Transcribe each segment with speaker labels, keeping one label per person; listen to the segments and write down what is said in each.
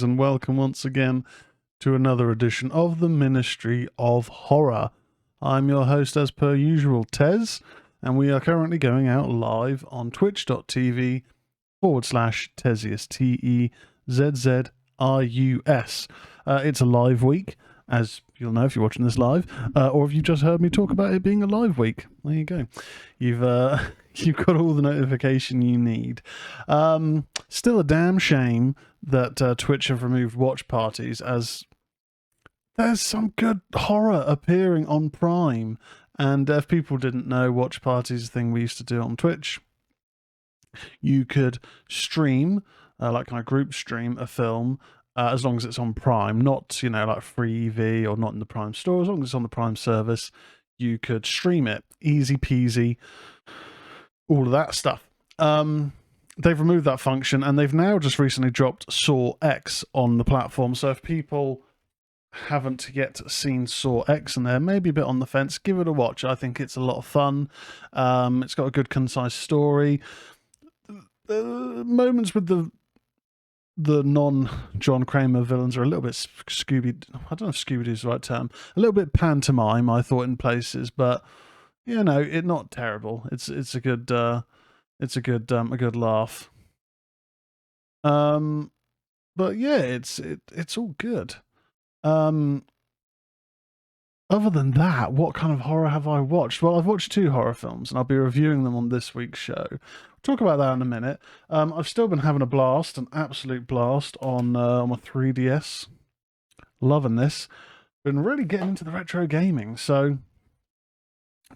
Speaker 1: Greetings and welcome once again to another edition of the Ministry of Horror. I'm your host as per usual, Tez, and we are currently going out live on twitch.tv/Tezius, Tezzrus. It's a live week, as you'll know if you're watching this live, or if you just heard me talk about it being a live week. There you go. You've got all the notification you need. Still a damn shame that Twitch have removed watch parties, as there's some good horror appearing on Prime. And if people didn't know, watch parties is a thing we used to do on Twitch. You could stream, like kind of group stream a film, as long as it's on Prime, not, like free EV or not in the Prime store. As long as it's on the Prime service, you could stream it. Easy peasy. All of that stuff. They've removed that function, and they've now just recently dropped Saw X on the platform. So if people haven't yet seen Saw X and they're maybe a bit on the fence, give it a watch. I think it's a lot of fun. It's got a good, concise story. Moments with the non-John Kramer villains are a little bit Scooby. I don't know if Scooby-Doo's the right term. A little bit pantomime, I thought, in places, but it's not terrible. It's a good laugh. But yeah, it's all good. Other than that, what kind of horror have I watched? Well, I've watched 2 horror films, and I'll be reviewing them on this week's show. We'll talk about that in a minute. I've still been having an absolute blast on my 3DS. Loving this. Been really getting into the retro gaming, so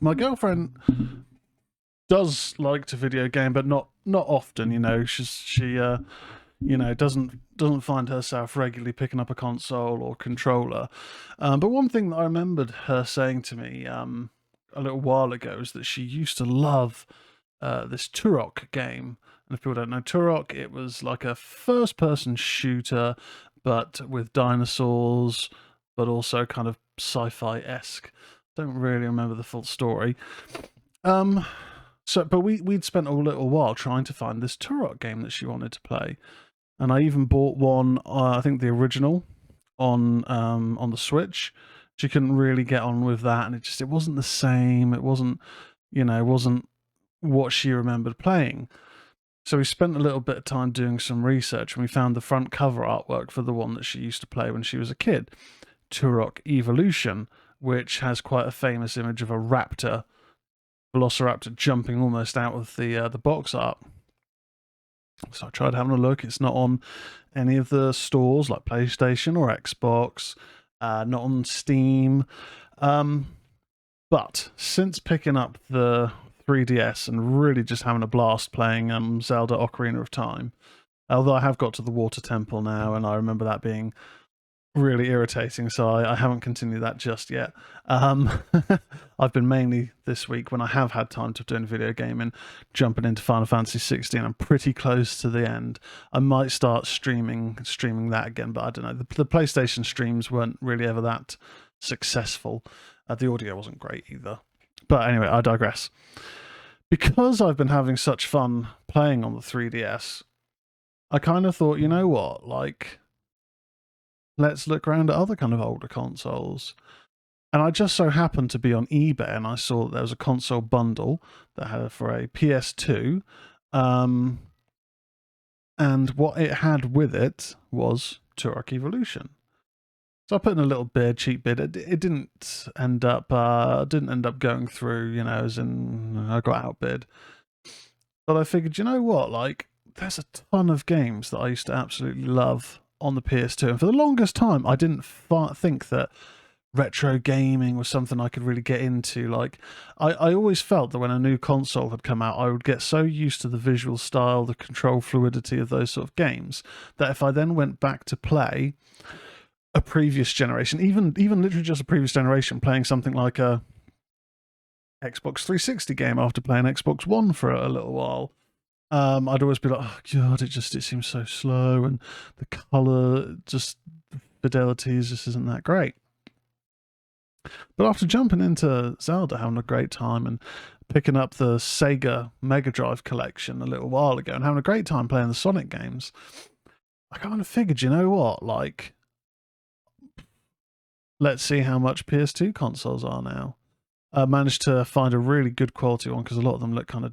Speaker 1: my girlfriend does like to video game, but not often. She doesn't find herself regularly picking up a console or controller. But one thing that I remembered her saying to me a little while ago is that she used to love this Turok game. And if people don't know Turok, it was like a first-person shooter, but with dinosaurs, but also kind of sci-fi-esque. Don't really remember the full story. But we'd spent a little while trying to find this Turok game that she wanted to play, and I even bought one. I think the original on the Switch. She couldn't really get on with that, and it wasn't the same. It wasn't what she remembered playing. So we spent a little bit of time doing some research, and we found the front cover artwork for the one that she used to play when she was a kid, Turok Evolution, which has quite a famous image of a velociraptor jumping almost out of the box art. So I tried having a look. It's not on any of the stores like PlayStation or Xbox, not on Steam. But since picking up the 3DS and really just having a blast playing Zelda Ocarina of Time, although I have got to the Water Temple now, and I remember that being really irritating, so I haven't continued that just yet. I've been mainly this week, when I have had time to doing video gaming, jumping into Final Fantasy 16. I'm pretty close to the end. I might start streaming that again, but I don't know. The PlayStation streams weren't really ever that successful. The audio wasn't great either. But anyway, I digress. Because I've been having such fun playing on the 3DS, I kind of thought, you know what, let's look around at other kind of older consoles. And I just so happened to be on eBay, and I saw that there was a console bundle that had for a PS2. And what it had with it was Turok Evolution. So I put in a little cheap bid. It didn't end up going through, as in I got outbid. But I figured, you know what, there's a ton of games that I used to absolutely love on the PS2, and for the longest time I didn't think that retro gaming was something I could really get into. I always felt that when a new console had come out, I would get so used to the visual style, the control fluidity of those sort of games, that if I then went back to play a previous generation, even literally just a previous generation, playing something like a Xbox 360 game after playing Xbox One for a little while, I'd always be like, oh god, it seems so slow, and the colour, just the fidelity just isn't that great. But after jumping into Zelda, having a great time, and picking up the Sega Mega Drive collection a little while ago, and having a great time playing the Sonic games, I kind of figured, you know what, like, let's see how much PS2 consoles are now. I managed to find a really good quality one because a lot of them look kind of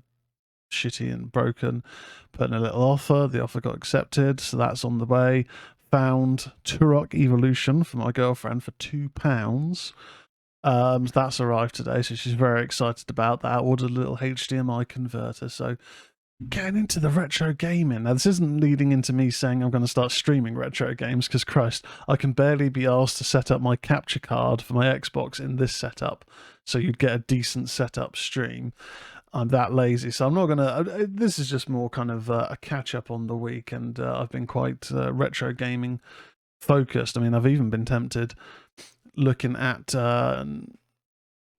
Speaker 1: shitty and broken. Put in a little offer. The offer got accepted, so that's on the way. Found Turok Evolution for my girlfriend for £2. That's arrived today, so she's very excited about that. Ordered a little HDMI converter, so getting into the retro gaming. Now, this isn't leading into me saying I'm going to start streaming retro games, because Christ, I can barely be asked to set up my capture card for my Xbox in this setup, so you'd get a decent setup stream. I'm that lazy, so I'm not going to... This is just more kind of a catch-up on the week, and I've been quite retro gaming focused. I mean, I've even been tempted looking at Nintendo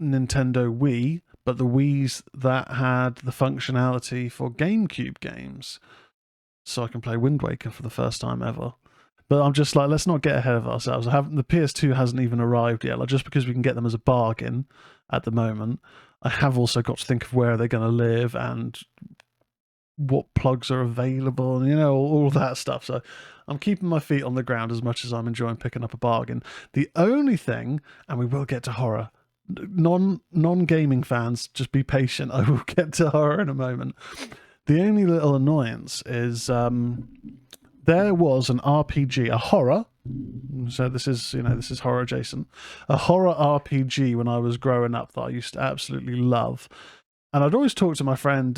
Speaker 1: Wii, but the Wii's that had the functionality for GameCube games, so I can play Wind Waker for the first time ever. But I'm just like, let's not get ahead of ourselves. The PS2 hasn't even arrived yet. Like, just because we can get them as a bargain at the moment, I have also got to think of where they're going to live and what plugs are available, and all that stuff. So I'm keeping my feet on the ground as much as I'm enjoying picking up a bargain. The only thing, and we will get to horror, non-gaming fans, just be patient. I will get to horror in a moment. The only little annoyance is there was an RPG, a horror. So this is horror adjacent. A horror RPG when I was growing up that I used to absolutely love, and I'd always talk to my friend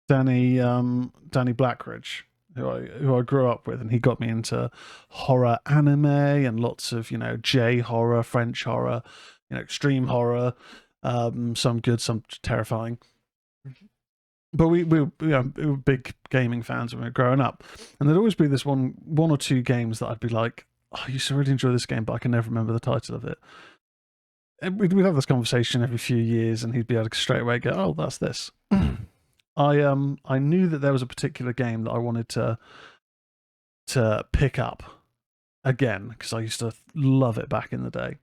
Speaker 1: Danny Blackridge, who I grew up with, and he got me into horror anime and lots of J horror, French horror, extreme horror, some good, some terrifying. But we were big gaming fans when we were growing up, and there'd always be this one or two games that I'd be like, oh, I used to really enjoy this game, but I can never remember the title of it. And we'd have this conversation every few years, and he'd be able to straight away go, oh, that's this. I knew that there was a particular game that I wanted to pick up again, because I used to love it back in the day.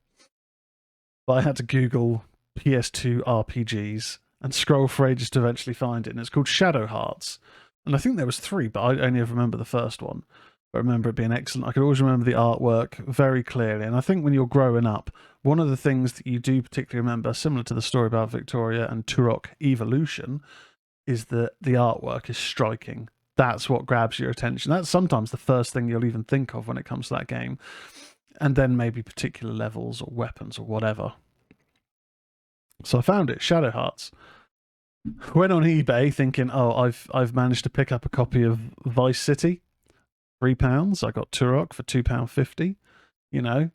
Speaker 1: But I had to Google PS2 RPGs and scroll for ages to eventually find it, and it's called Shadow Hearts. And I think there was 3, but I only ever remember the first one. But I remember it being excellent. I could always remember the artwork very clearly. And I think when you're growing up, one of the things that you do particularly remember, similar to the story about Victoria and Turok Evolution, is that the artwork is striking. That's what grabs your attention. That's sometimes the first thing you'll even think of when it comes to that game. And then maybe particular levels or weapons or whatever. So I found it, Shadow Hearts. Went on eBay thinking, oh, I've managed to pick up a copy of Vice City, £3. I got Turok for £2.50.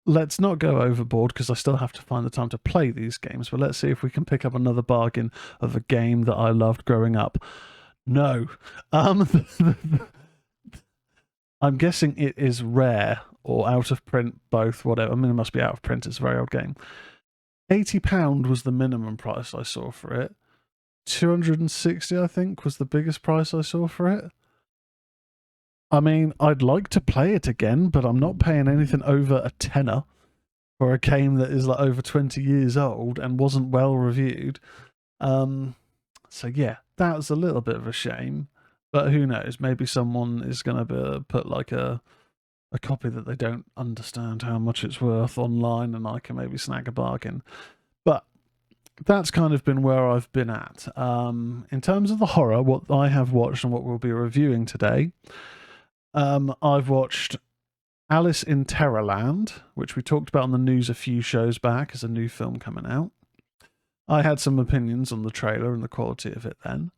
Speaker 1: Let's not go overboard, because I still have to find the time to play these games, but let's see if we can pick up another bargain of a game that I loved growing up. No. I'm guessing it is rare or out of print, both, whatever. I mean, it must be out of print. It's a very old game. £80 was the minimum price I saw for it. 260, I think, was the biggest price I saw for it. I mean, I'd like to play it again, but I'm not paying anything over a tenner for a game that is like over 20 years old and wasn't well reviewed. So yeah, that was a little bit of a shame. But who knows? Maybe someone is going to put like a copy that they don't understand how much it's worth online, and I can maybe snag a bargain. But that's kind of been where I've been at. In terms of the horror, what I have watched and what we'll be reviewing today, I've watched Alice in Terrorland, which we talked about on the news a few shows back as a new film coming out. I had some opinions on the trailer and the quality of it then.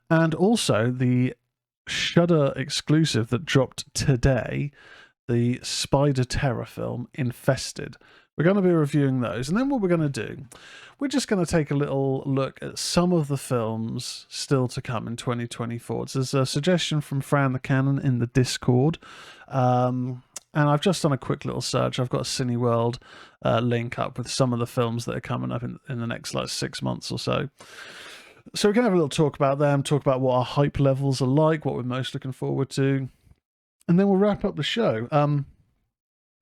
Speaker 1: And also the Shudder exclusive that dropped today, the Spider Terror film, Infested. We're going to be reviewing those. And then what we're going to do, we're just going to take a little look at some of the films still to come in 2024. There's a suggestion from Fran the Cannon in the Discord. And I've just done a quick little search. I've got a Cineworld link up with some of the films that are coming up in the next 6 months or so. So we can have a little talk about them, talk about what our hype levels are like, what we're most looking forward to. And then we'll wrap up the show.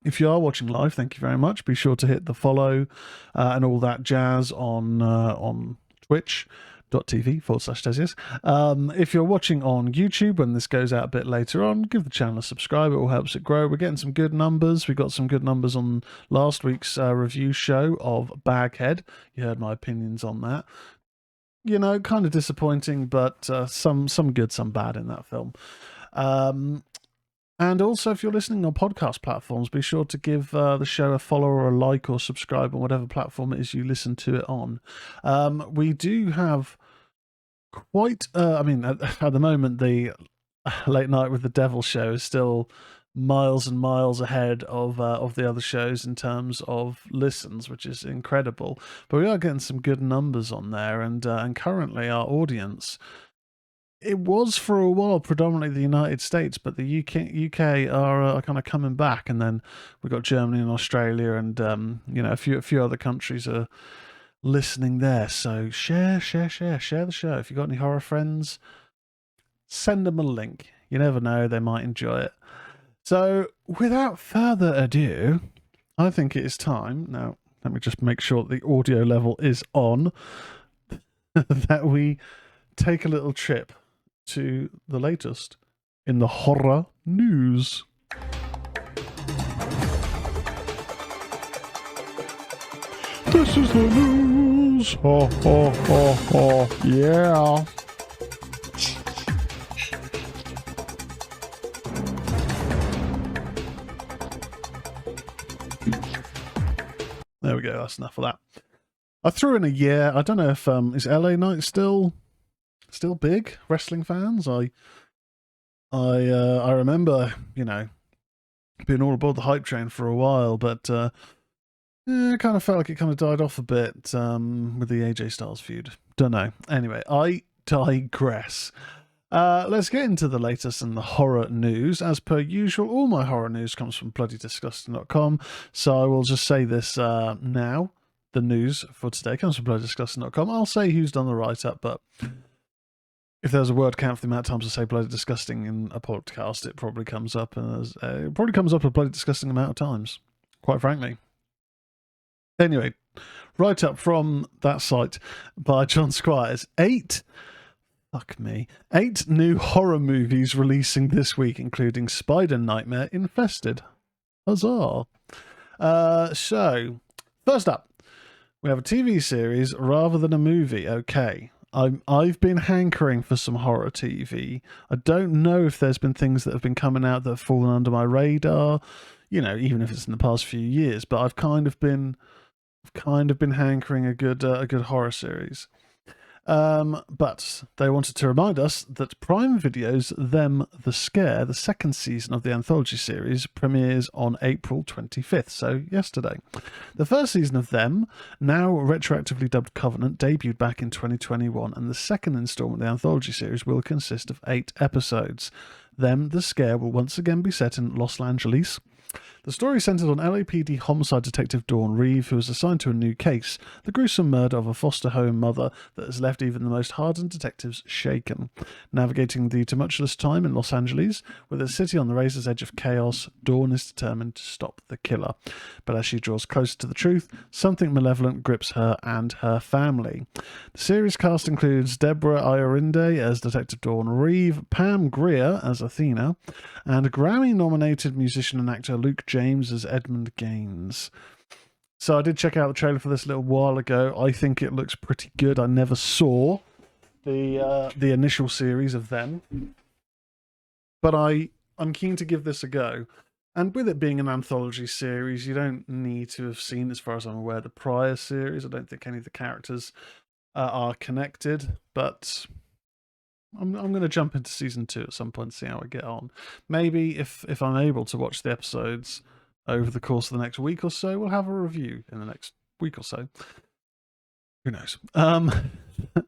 Speaker 1: If you are watching live, thank you very much. Be sure to hit the follow and all that jazz on Twitch. twitch.tv/Tesius. If you're watching on YouTube when this goes out a bit later on, give the channel a subscribe. It all helps it grow. We're getting some good numbers. We got some good numbers on last week's review show of Baghead. You heard my opinions on that. You know, kind of disappointing, but some good, some bad in that film. And also, if you're listening on podcast platforms, be sure to give the show a follow or a like or subscribe on whatever platform it is you listen to it on. We do have quite, at the moment, the Late Night with the Devil show is still miles and miles ahead of the other shows in terms of listens, which is incredible. But we are getting some good numbers on there, and currently our audience, it was for a while predominantly the United States, but the UK are kind of coming back, and then we've got Germany and Australia, and a few other countries are listening there. So share the show. If you've got any horror friends, send them a link. You never know, they might enjoy it. So without further ado, I think it is time now. Let me just make sure the audio level is on. That we take a little trip to the latest in the horror news. This is the news. Ho, ho, ho, ho. Yeah. There we go. That's enough of that. I threw in a year. I don't know if is LA Knight still big, wrestling fans. I remember, being all aboard the hype train for a while, but it kind of felt like it kind of died off a bit with the AJ Styles feud. Don't know. Anyway, I digress. Let's get into the latest in the horror news. As per usual, all my horror news comes from bloodydisgusting.com, so I will just say this now. The news for today comes from bloodydisgusting.com. I'll say who's done the write-up, but if there's a word count for the amount of times I say bloody disgusting in a podcast, it probably comes up a bloody disgusting amount of times, quite frankly. Anyway, write up from that site by John Squires. 8 new horror movies releasing this week, including Spider Nightmare Infested. Huzzah! So, first up, we have a TV series rather than a movie. Okay. I've been hankering for some horror TV. I don't know if there's been things that have been coming out that have fallen under my radar, even if it's in the past few years. But I've kind of been hankering a good horror series. But they wanted to remind us that Prime Video's Them the Scare, the second season of the anthology series, premieres on April 25th, so yesterday. The first season of Them, now retroactively dubbed Covenant, debuted back in 2021, and the second installment of the anthology series will consist of 8 episodes. Them the Scare will once again be set in Los Angeles. The story centered on LAPD homicide detective Dawn Reeve, who was assigned to a new case, the gruesome murder of a foster home mother that has left even the most hardened detectives shaken. Navigating the tumultuous time in Los Angeles, with a city on the razor's edge of chaos, Dawn is determined to stop the killer. But as she draws closer to the truth, something malevolent grips her and her family. The series cast includes Deborah Iorinde as Detective Dawn Reeve, Pam Grier as Athena, and Grammy-nominated musician and actor Luke James as Edmund Gaines. So I did check out the trailer for this a little while ago. I think it looks pretty good. I never saw the initial series of Them, but I'm keen to give this a go. And with it being an anthology series, you don't need to have seen, as far as I'm aware, the prior series. I don't think any of the characters are connected, but I'm going to jump into season 2 at some point and see how I get on. Maybe if I'm able to watch the episodes over the course of the next week or so, we'll have a review in the next week or so. Who knows?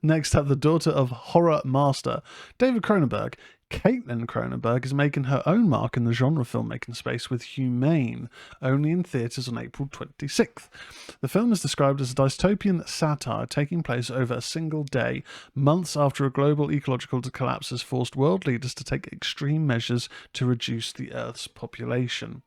Speaker 1: Next up, the daughter of horror master David Cronenberg, Caitlin Cronenberg, is making her own mark in the genre filmmaking space with Humane, only in theatres on April 26th. The film is described as a dystopian satire taking place over a single day, months after a global ecological collapse has forced world leaders to take extreme measures to reduce the Earth's population.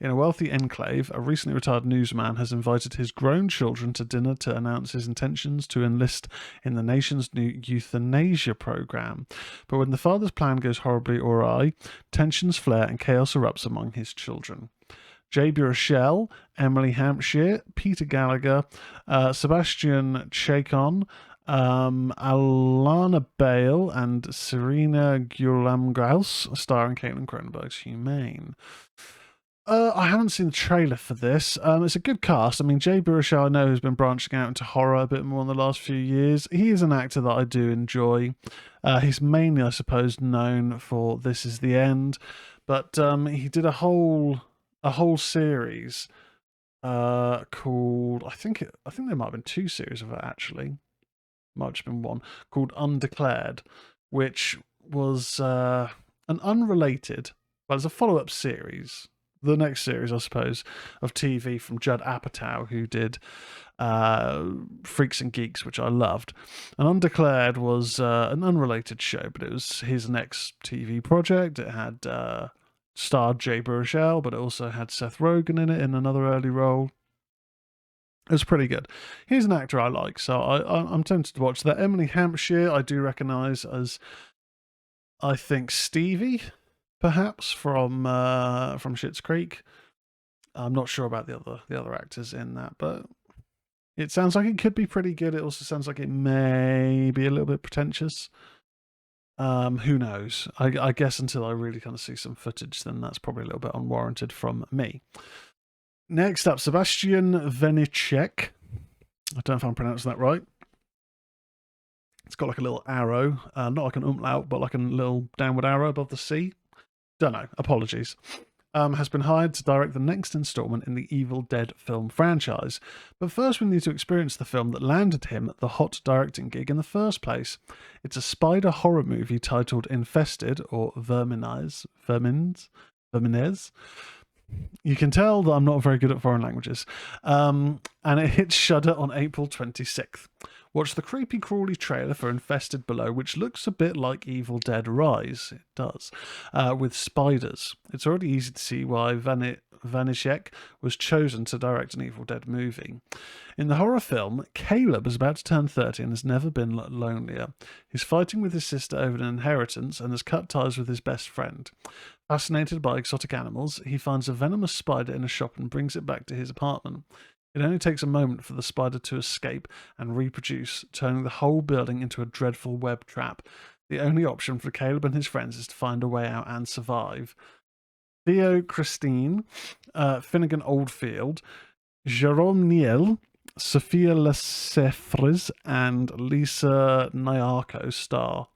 Speaker 1: In a wealthy enclave, a recently retired newsman has invited his grown children to dinner to announce his intentions to enlist in the nation's new euthanasia program. But when the father's plan goes horribly awry, tensions flare and chaos erupts among his children. Jay Baruchel, Emily Hampshire, Peter Gallagher, Sebastian Chacon, Alana Bale, and Serena Guillamgaus, starring Caitlin Cronenberg's Humane. I haven't seen the trailer for this. It's a good cast. I mean, Jay Baruchel, I know, has been branching out into horror a bit more in the last few years. He is an actor that I do enjoy. He's mainly, I suppose, known for This Is the End, but he did a whole series called I think there might have been 2 series of it actually. Might have just been one, called Undeclared, which was an unrelated, well, it's a follow-up series. The next series, I suppose, of TV from Judd Apatow, who did Freaks and Geeks, which I loved. And Undeclared was an unrelated show, but it was his next TV project. It had starred Jay Baruchel, but it also had Seth Rogen in it in another early role. It was pretty good. He's an actor I like, so I'm tempted to watch that. Emily Hampshire, I do recognise as, I think, Stevie, perhaps from Schitt's Creek. I'm not sure about the other actors in that, but it sounds like it could be pretty good. It also sounds like it may be a little bit pretentious. Who knows? I guess until I really kind of see some footage, then that's probably a little bit unwarranted from me. Next up, Sebastian Venicek. I don't know if I'm pronouncing that right. It's got like a little arrow, not like an umlaut, but like a little downward arrow above the C. Don't know. Apologies. Has been hired to direct the next installment in the Evil Dead film franchise. But first we need to experience the film that landed him the hot directing gig in the first place. It's a spider horror movie titled Infested, or Verminez. You can tell that I'm not very good at foreign languages. And it hits Shudder on April 26th. Watch the creepy crawly trailer for Infested below, which looks a bit like Evil Dead Rise. It does. With spiders. It's already easy to see why Vanishek was chosen to direct an Evil Dead movie. In the horror film, Caleb is about to turn 30 and has never been lonelier. He's fighting with his sister over an inheritance and has cut ties with his best friend. Fascinated by exotic animals, he finds a venomous spider in a shop and brings it back to his apartment. It only takes a moment for the spider to escape and reproduce, turning the whole building into a dreadful web trap. The only option for Caleb and his friends is to find a way out and survive. Theo Christine, Finnegan Oldfield, Jérôme Niel, Sophia Lefebvre, and Lisa Nyarko star.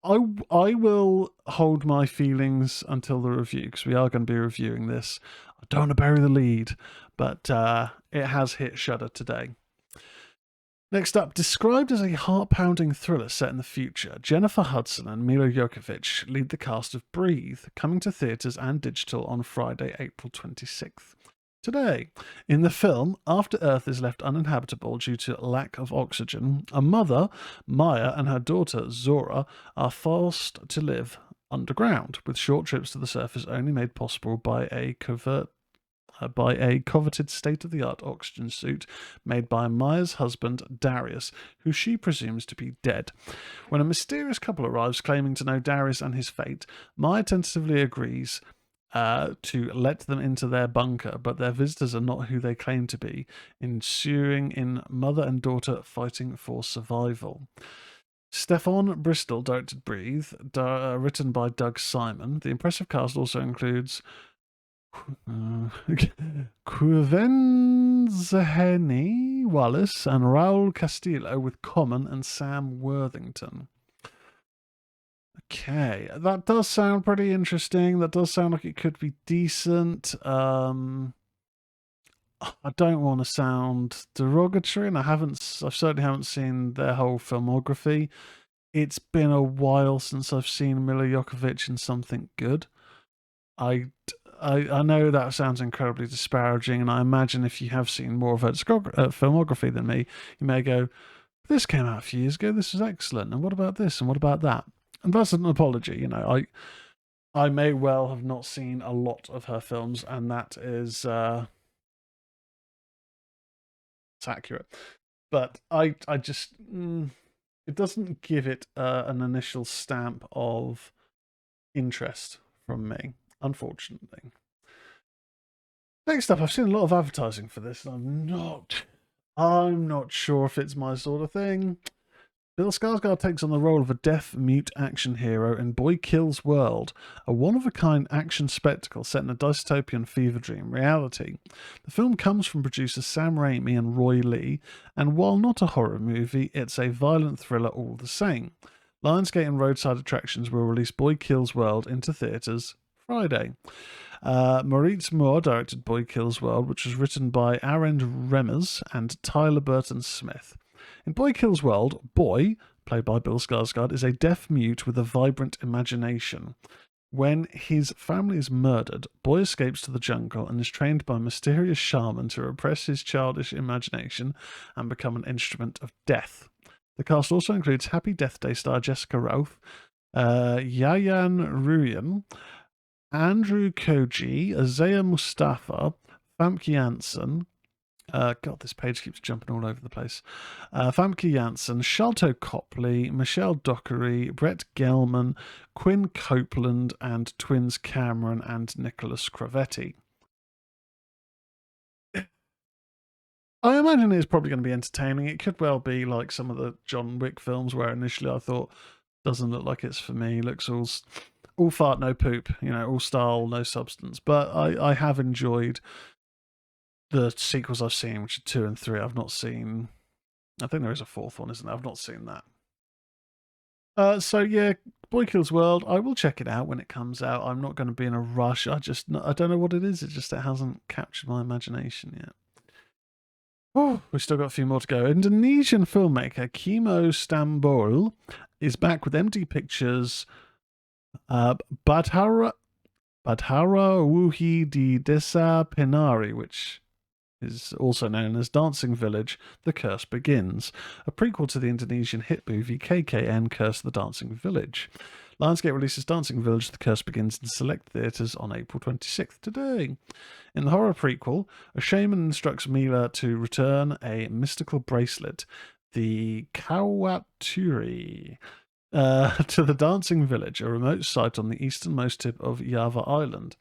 Speaker 1: I will hold my feelings until the review, because we are going to be reviewing this. I don't want to bury the lead, but it has hit Shudder today. Next up, described as a heart-pounding thriller set in the future, Jennifer Hudson and Milo Jovovich lead the cast of Breathe, coming to theatres and digital on Friday, April 26th. Today, in the film, after Earth is left uninhabitable due to lack of oxygen, a mother, Maya, and her daughter, Zora, are forced to live underground, with short trips to the surface only made possible by a coveted state-of-the-art oxygen suit made by Maya's husband, Darius, who she presumes to be dead. When a mysterious couple arrives claiming to know Darius and his fate, Maya tentatively agrees to let them into their bunker, but their visitors are not who they claim to be, ensuing in mother and daughter fighting for survival. Stefan Bristol directed Breathe, written by Doug Simon. The impressive cast also includes Quvenzhané Wallis and Raul Castillo, with Common and Sam Worthington. Okay, that does sound pretty interesting. That does sound like it could be decent. I don't want to sound derogatory, and I certainly haven't seen their whole filmography. It's been a while since I've seen Mila Jovovich in something good. I know that sounds incredibly disparaging, and I imagine if you have seen more of her filmography than me, you may go, "This came out a few years ago. This is excellent. And what about this? And what about that?" And that's an apology, I may well have not seen a lot of her films, and that is it's accurate. But I just it doesn't give it an initial stamp of interest from me, unfortunately. Next up, I've seen a lot of advertising for this, and I'm not sure if it's my sort of thing. Bill Skarsgård takes on the role of a deaf-mute action hero in Boy Kills World, a one-of-a-kind action spectacle set in a dystopian fever dream reality. The film comes from producers Sam Raimi and Roy Lee, and while not a horror movie, it's a violent thriller all the same. Lionsgate and Roadside Attractions will release Boy Kills World into theatres Friday. Maurice Moore directed Boy Kills World, which was written by Aaron Remmers and Tyler Burton Smith. In Boy Kills World, Boy, played by Bill Skarsgård, is a deaf mute with a vibrant imagination. When his family is murdered, Boy escapes to the jungle and is trained by a mysterious shaman to repress his childish imagination and become an instrument of death. The cast also includes Happy Death Day star Jessica Ralph, Yayan Ruyan, Andrew Koji, Azea Mustafa, Famke Janssen. God, this page keeps jumping all over the place. Famke Janssen, Sharlto Copley, Michelle Dockery, Brett Gelman, Quinn Copeland, and twins Cameron and Nicholas Cravetti. I imagine it's probably going to be entertaining. It could well be like some of the John Wick films where initially I thought, doesn't look like it's for me. Looks all fart, no poop, all style, no substance. But I have enjoyed the sequels I've seen, which are 2 and 3. I've not seen. I think there is a 4th one, isn't there? I've not seen that. So yeah, Boy Kills World. I will check it out when it comes out. I'm not going to be in a rush. I don't know what it is. It hasn't captured my imagination yet. Oh, we've still got a few more to go. Indonesian filmmaker Kimo Stambol is back with MD Pictures' Badhara Wuhi di Desa Penari, which is also known as Dancing Village, The Curse Begins, a prequel to the Indonesian hit movie KKN Curse of the Dancing Village. Lionsgate releases Dancing Village, The Curse Begins in select theatres on April 26th, today. In the horror prequel, a shaman instructs Mila to return a mystical bracelet, the Kawaturi, to the Dancing Village, a remote site on the easternmost tip of Java Island.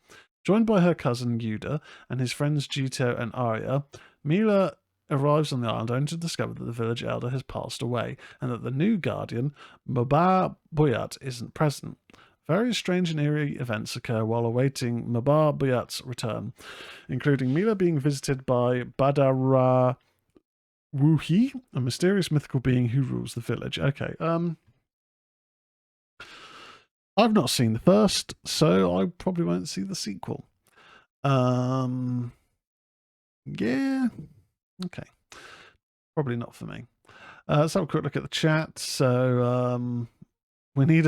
Speaker 1: Joined by her cousin Yuda and his friends Jito and Arya, Mila arrives on the island only to discover that the village elder has passed away and that the new guardian, Maba Buyat, isn't present. Various strange and eerie events occur while awaiting Maba Buyat's return, including Mila being visited by Badara Wuhi, a mysterious mythical being who rules the village. Okay, I've not seen the first, so I probably won't see the sequel. Yeah, okay. Probably not for me. Let's have a quick look at the chat. So, we need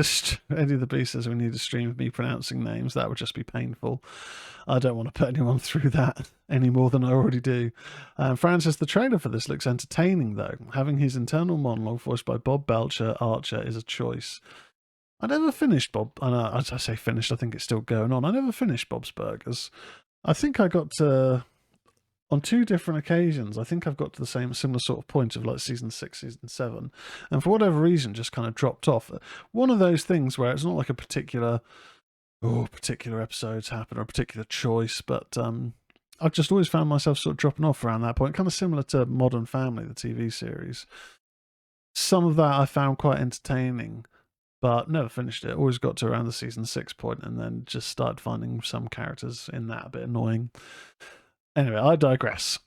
Speaker 1: Eddie the Beast says we need a stream of me pronouncing names. That would just be painful. I don't want to put anyone through that any more than I already do. Fran says the trailer for this looks entertaining, though. Having his internal monologue voiced by Bob Belcher Archer is a choice. I never finished Bob. As I say finished, I think it's still going on. I never finished Bob's Burgers. I think I got to, on 2 different occasions, I think I've got to the similar sort of point of like season 6, season 7, and for whatever reason, just kind of dropped off. One of those things where it's not like a particular episodes happen or a particular choice, but I've just always found myself sort of dropping off around that point, kind of similar to Modern Family, the TV series. Some of that I found quite entertaining, but never finished it. Always got to around the season 6 point and then just started finding some characters in that a bit annoying. Anyway, I digress.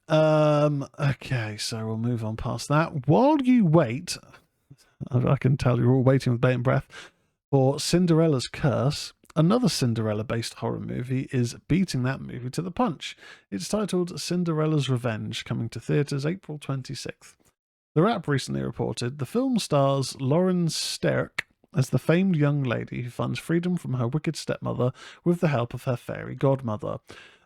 Speaker 1: Okay, so we'll move on past that. While you wait, I can tell you're all waiting with bated breath for Cinderella's Curse. Another Cinderella-based horror movie is beating that movie to the punch. It's titled Cinderella's Revenge, coming to theatres April 26th. The Wrap recently reported the film stars Lauren Sterk as the famed young lady who finds freedom from her wicked stepmother with the help of her fairy godmother.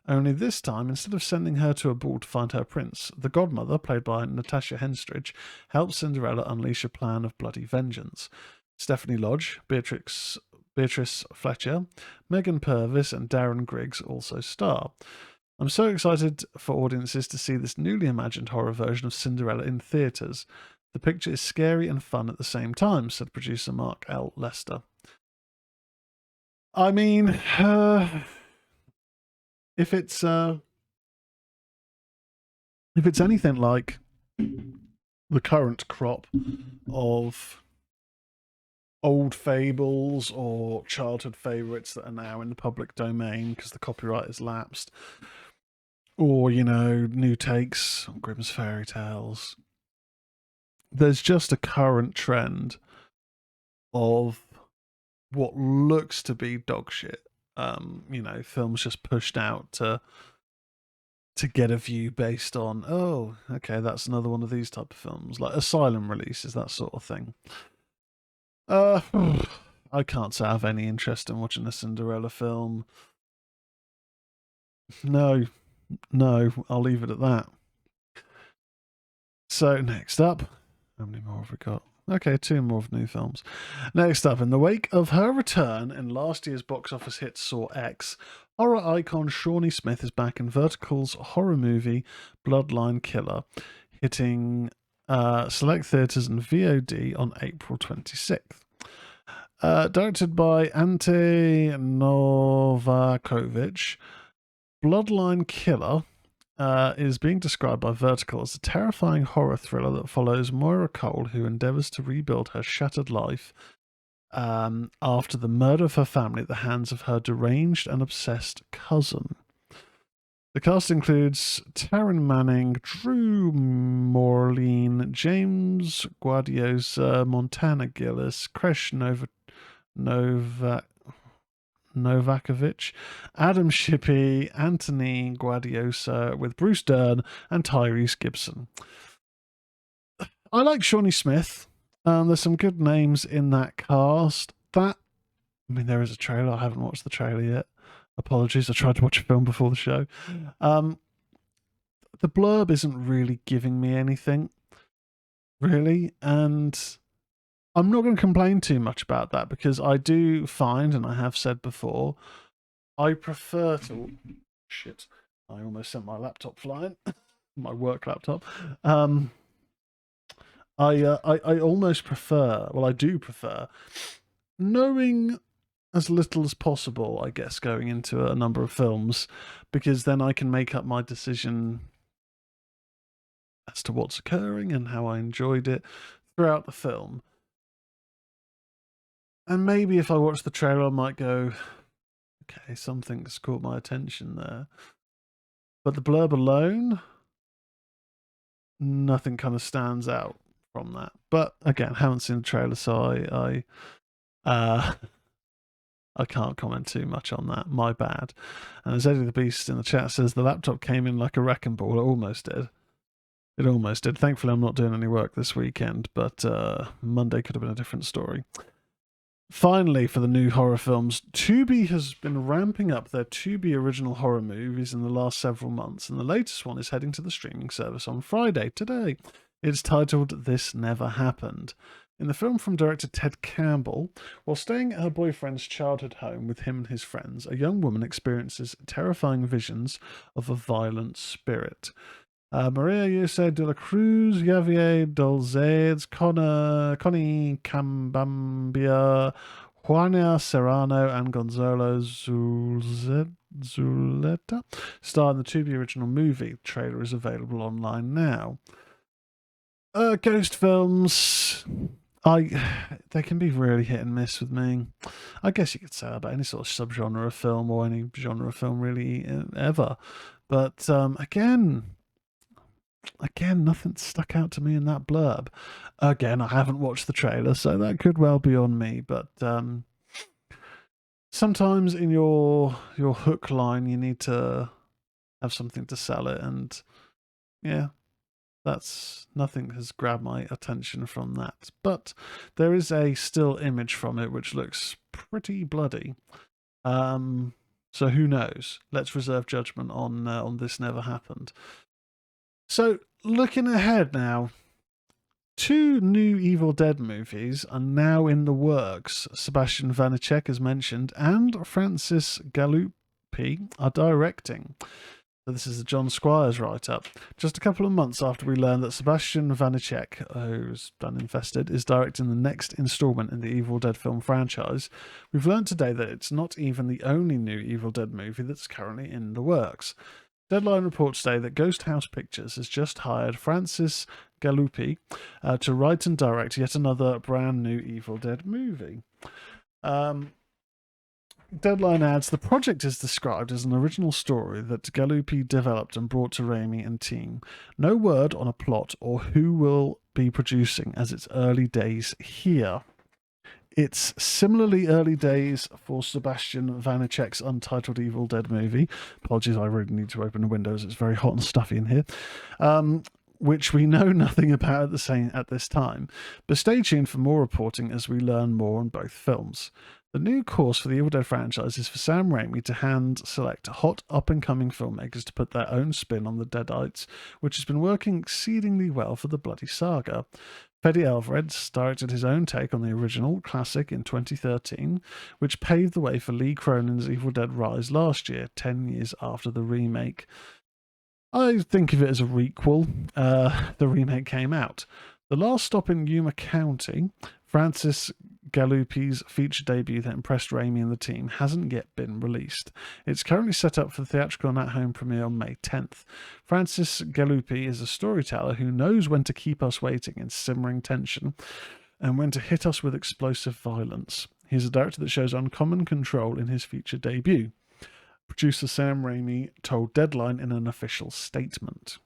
Speaker 1: Only this time, instead of sending her to a ball to find her prince, the godmother, played by Natasha Henstridge, helps Cinderella unleash a plan of bloody vengeance. Stephanie Lodge, Beatrix Beatrice Fletcher, Megan Purvis, and Darren Griggs also star. I'm so excited for audiences to see this newly imagined horror version of Cinderella in theatres. The picture is scary and fun at the same time, said producer Mark L. Lester. I mean, if it's anything like the current crop of old fables or childhood favourites that are now in the public domain because the copyright has lapsed, or, you know, new takes on Grimm's fairy tales, there's just a current trend of what looks to be dog shit. You know, films just pushed out to get a view based on, oh, okay, that's another one of these type of films, like asylum releases, that sort of thing. I can't say I have any interest in watching a Cinderella film. No, I'll leave it at that. So next up, how many more have we got? Okay, 2 more of new films. Next up, in the wake of her return in last year's box office hit Saw X, horror icon Shawnee Smith is back in Vertical's horror movie Bloodline Killer, hitting select theatres and VOD on April 26th. Directed by Ante Novakovic, Bloodline Killer is being described by Vertical as a terrifying horror thriller that follows Moira Cole, who endeavours to rebuild her shattered life after the murder of her family at the hands of her deranged and obsessed cousin. The cast includes Taryn Manning, Drew Morleen, James Guardiosa, Montana Gillis, Kresh Novakovic, Adam Shippey, Anthony Guardiosa, with Bruce Dern and Tyrese Gibson. I like Shawnee Smith. There's some good names in that cast. There is a trailer. I haven't watched the trailer yet. Apologies, I tried to watch a film before the show. The blurb isn't really giving me anything, really, and I'm not going to complain too much about that because I do find, and I have said before, I prefer to... Shit, I almost sent my laptop flying. My work laptop. I almost prefer, well, I do prefer knowing as little as possible, I guess, going into a number of films, because then I can make up my decision as to what's occurring and how I enjoyed it throughout the film. And maybe if I watch the trailer, I might go, okay, something's caught my attention there. But the blurb alone, nothing kind of stands out from that. But again, haven't seen the trailer, so I can't comment too much on that. My bad. And as Eddie the Beast in the chat says, the laptop came in like a wrecking ball. It almost did. It almost did. Thankfully, I'm not doing any work this weekend, but Monday could have been a different story. Finally, for the new horror films, Tubi has been ramping up their Tubi original horror movies in the last several months, and the latest one is heading to the streaming service on Friday, today. It's titled This Never Happened. In the film from director Ted Campbell, while staying at her boyfriend's childhood home with him and his friends, a young woman experiences terrifying visions of a violent spirit. Maria Jose de la Cruz, Javier Dolzades, Connie Cambambia, Juana Serrano, and Gonzalo Zuleta star in the Tubi original movie. The trailer is available online now. Ghost films, they can be really hit and miss with me. I guess you could say about any sort of subgenre of film or any genre of film really ever. But again, nothing stuck out to me in that blurb. Again, I haven't watched the trailer, so that could well be on me. But sometimes in your hook line, you need to have something to sell it, and yeah, nothing has grabbed my attention from that. But there is a still image from it which looks pretty bloody. So who knows? Let's reserve judgment on This Never Happened. So looking ahead now, Two new Evil Dead movies are now in the works. Sebastian Vanacek, as mentioned, and Francis Galupi are directing. So this is the John Squires write-up. Just a couple of months after we learned that Sebastian Vanacek, who's done Infested, is directing the next installment in the Evil Dead film franchise, we've learned today that it's not even the only new Evil Dead movie that's currently in the works. Deadline reports today that Ghost House Pictures has just hired Francis Galupi to write and direct yet another brand new Evil Dead movie. Deadline adds, the project is described as an original story that Galupi developed and brought to Raimi and team. No word on a plot or who will be producing, as it's early days here. It's similarly early days for Sebastian Vanacek's untitled Evil Dead movie. Apologies, I really need to open the windows. It's very hot and stuffy in here. Which we know nothing about at this time. But stay tuned for more reporting as we learn more on both films. The new course for the Evil Dead franchise is for Sam Raimi to hand select hot up-and-coming filmmakers to put their own spin on the Deadites, which has been working exceedingly well for the bloody saga. Fede Alvarez directed his own take on the original classic in 2013, which paved the way for Lee Cronin's Evil Dead Rise last year, 10 years after the remake. I think of it as a requel. The remake came out. The Last Stop in Yuma County, Francis Galupi's feature debut that impressed Raimi and the team, hasn't yet been released. It's currently set up for the theatrical and at-home premiere on May 10th. Francis Galupi is a storyteller who knows when to keep us waiting in simmering tension and when to hit us with explosive violence. He's a director that shows uncommon control in his feature debut. Producer Sam Raimi told Deadline in an official statement.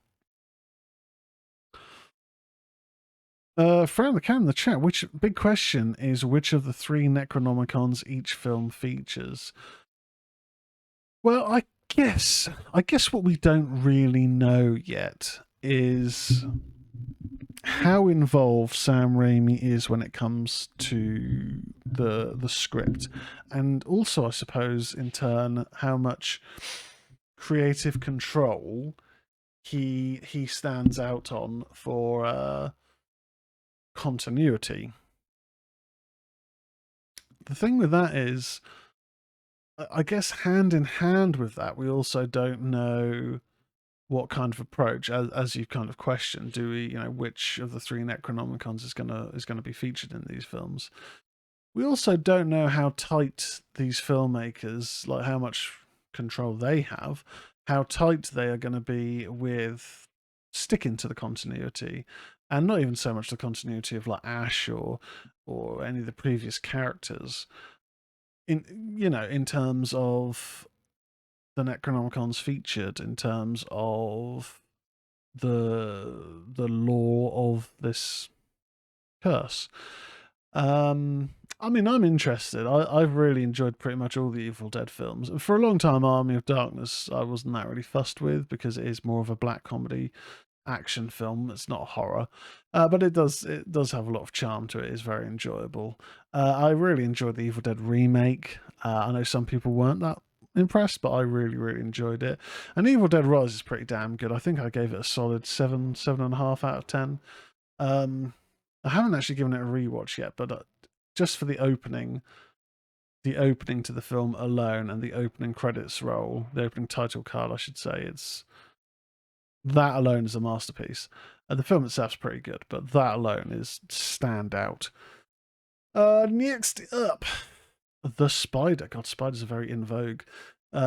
Speaker 1: Fran the Cam in the chat, big question is which of the three Necronomicons each film features? Well, I guess what we don't really know yet is how involved Sam Raimi is when it comes to the script, and also I suppose in turn how much creative control he stands out on for continuity. The thing with that is, I guess hand in hand with that, we also don't know what kind of approach, as you've kind of questioned, do we, which of the three Necronomicons is gonna be featured in these films. We also don't know how tight these filmmakers, like how much control they have, how tight they are going to be with sticking to the continuity, and not even so much the continuity of like Ash or any of the previous characters. In terms of the Necronomicons featured, in terms of the lore of this curse. I mean, I'm interested. I've really enjoyed pretty much all the Evil Dead films. For a long time, Army of Darkness I wasn't that really fussed with because it is more of a black comedy action film. It's not horror, but it does have a lot of charm to it. It's very enjoyable. I really enjoyed the Evil Dead remake. I know some people weren't that impressed, but I really enjoyed it. And Evil Dead Rise is pretty damn good. I think I gave it a solid 7.5 out of 10. I haven't actually given it a rewatch yet, but just for the opening to the film alone and the opening credits roll, the opening title card, I should say, that alone is a masterpiece. The film itself's pretty good, but that alone is standout. Next up, The Spider. God, spiders are very in vogue.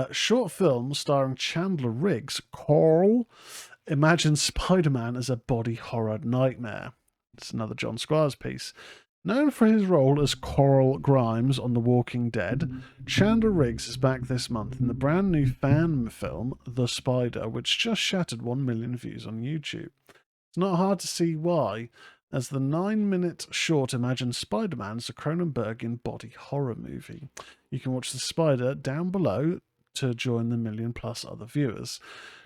Speaker 1: Short film starring Chandler Riggs. Coral imagines Spider-Man as a body horror nightmare. It's another John Squires piece. Known for his role as Coral Grimes on The Walking Dead, Chandler Riggs is back this month in the brand new fan film The Spider, which just shattered 1 million views on YouTube. It's not hard to see why, as the 9-minute short imagines Spider-Man as a Cronenbergian body horror movie. You can watch The Spider down below to join the 1 million+ other viewers.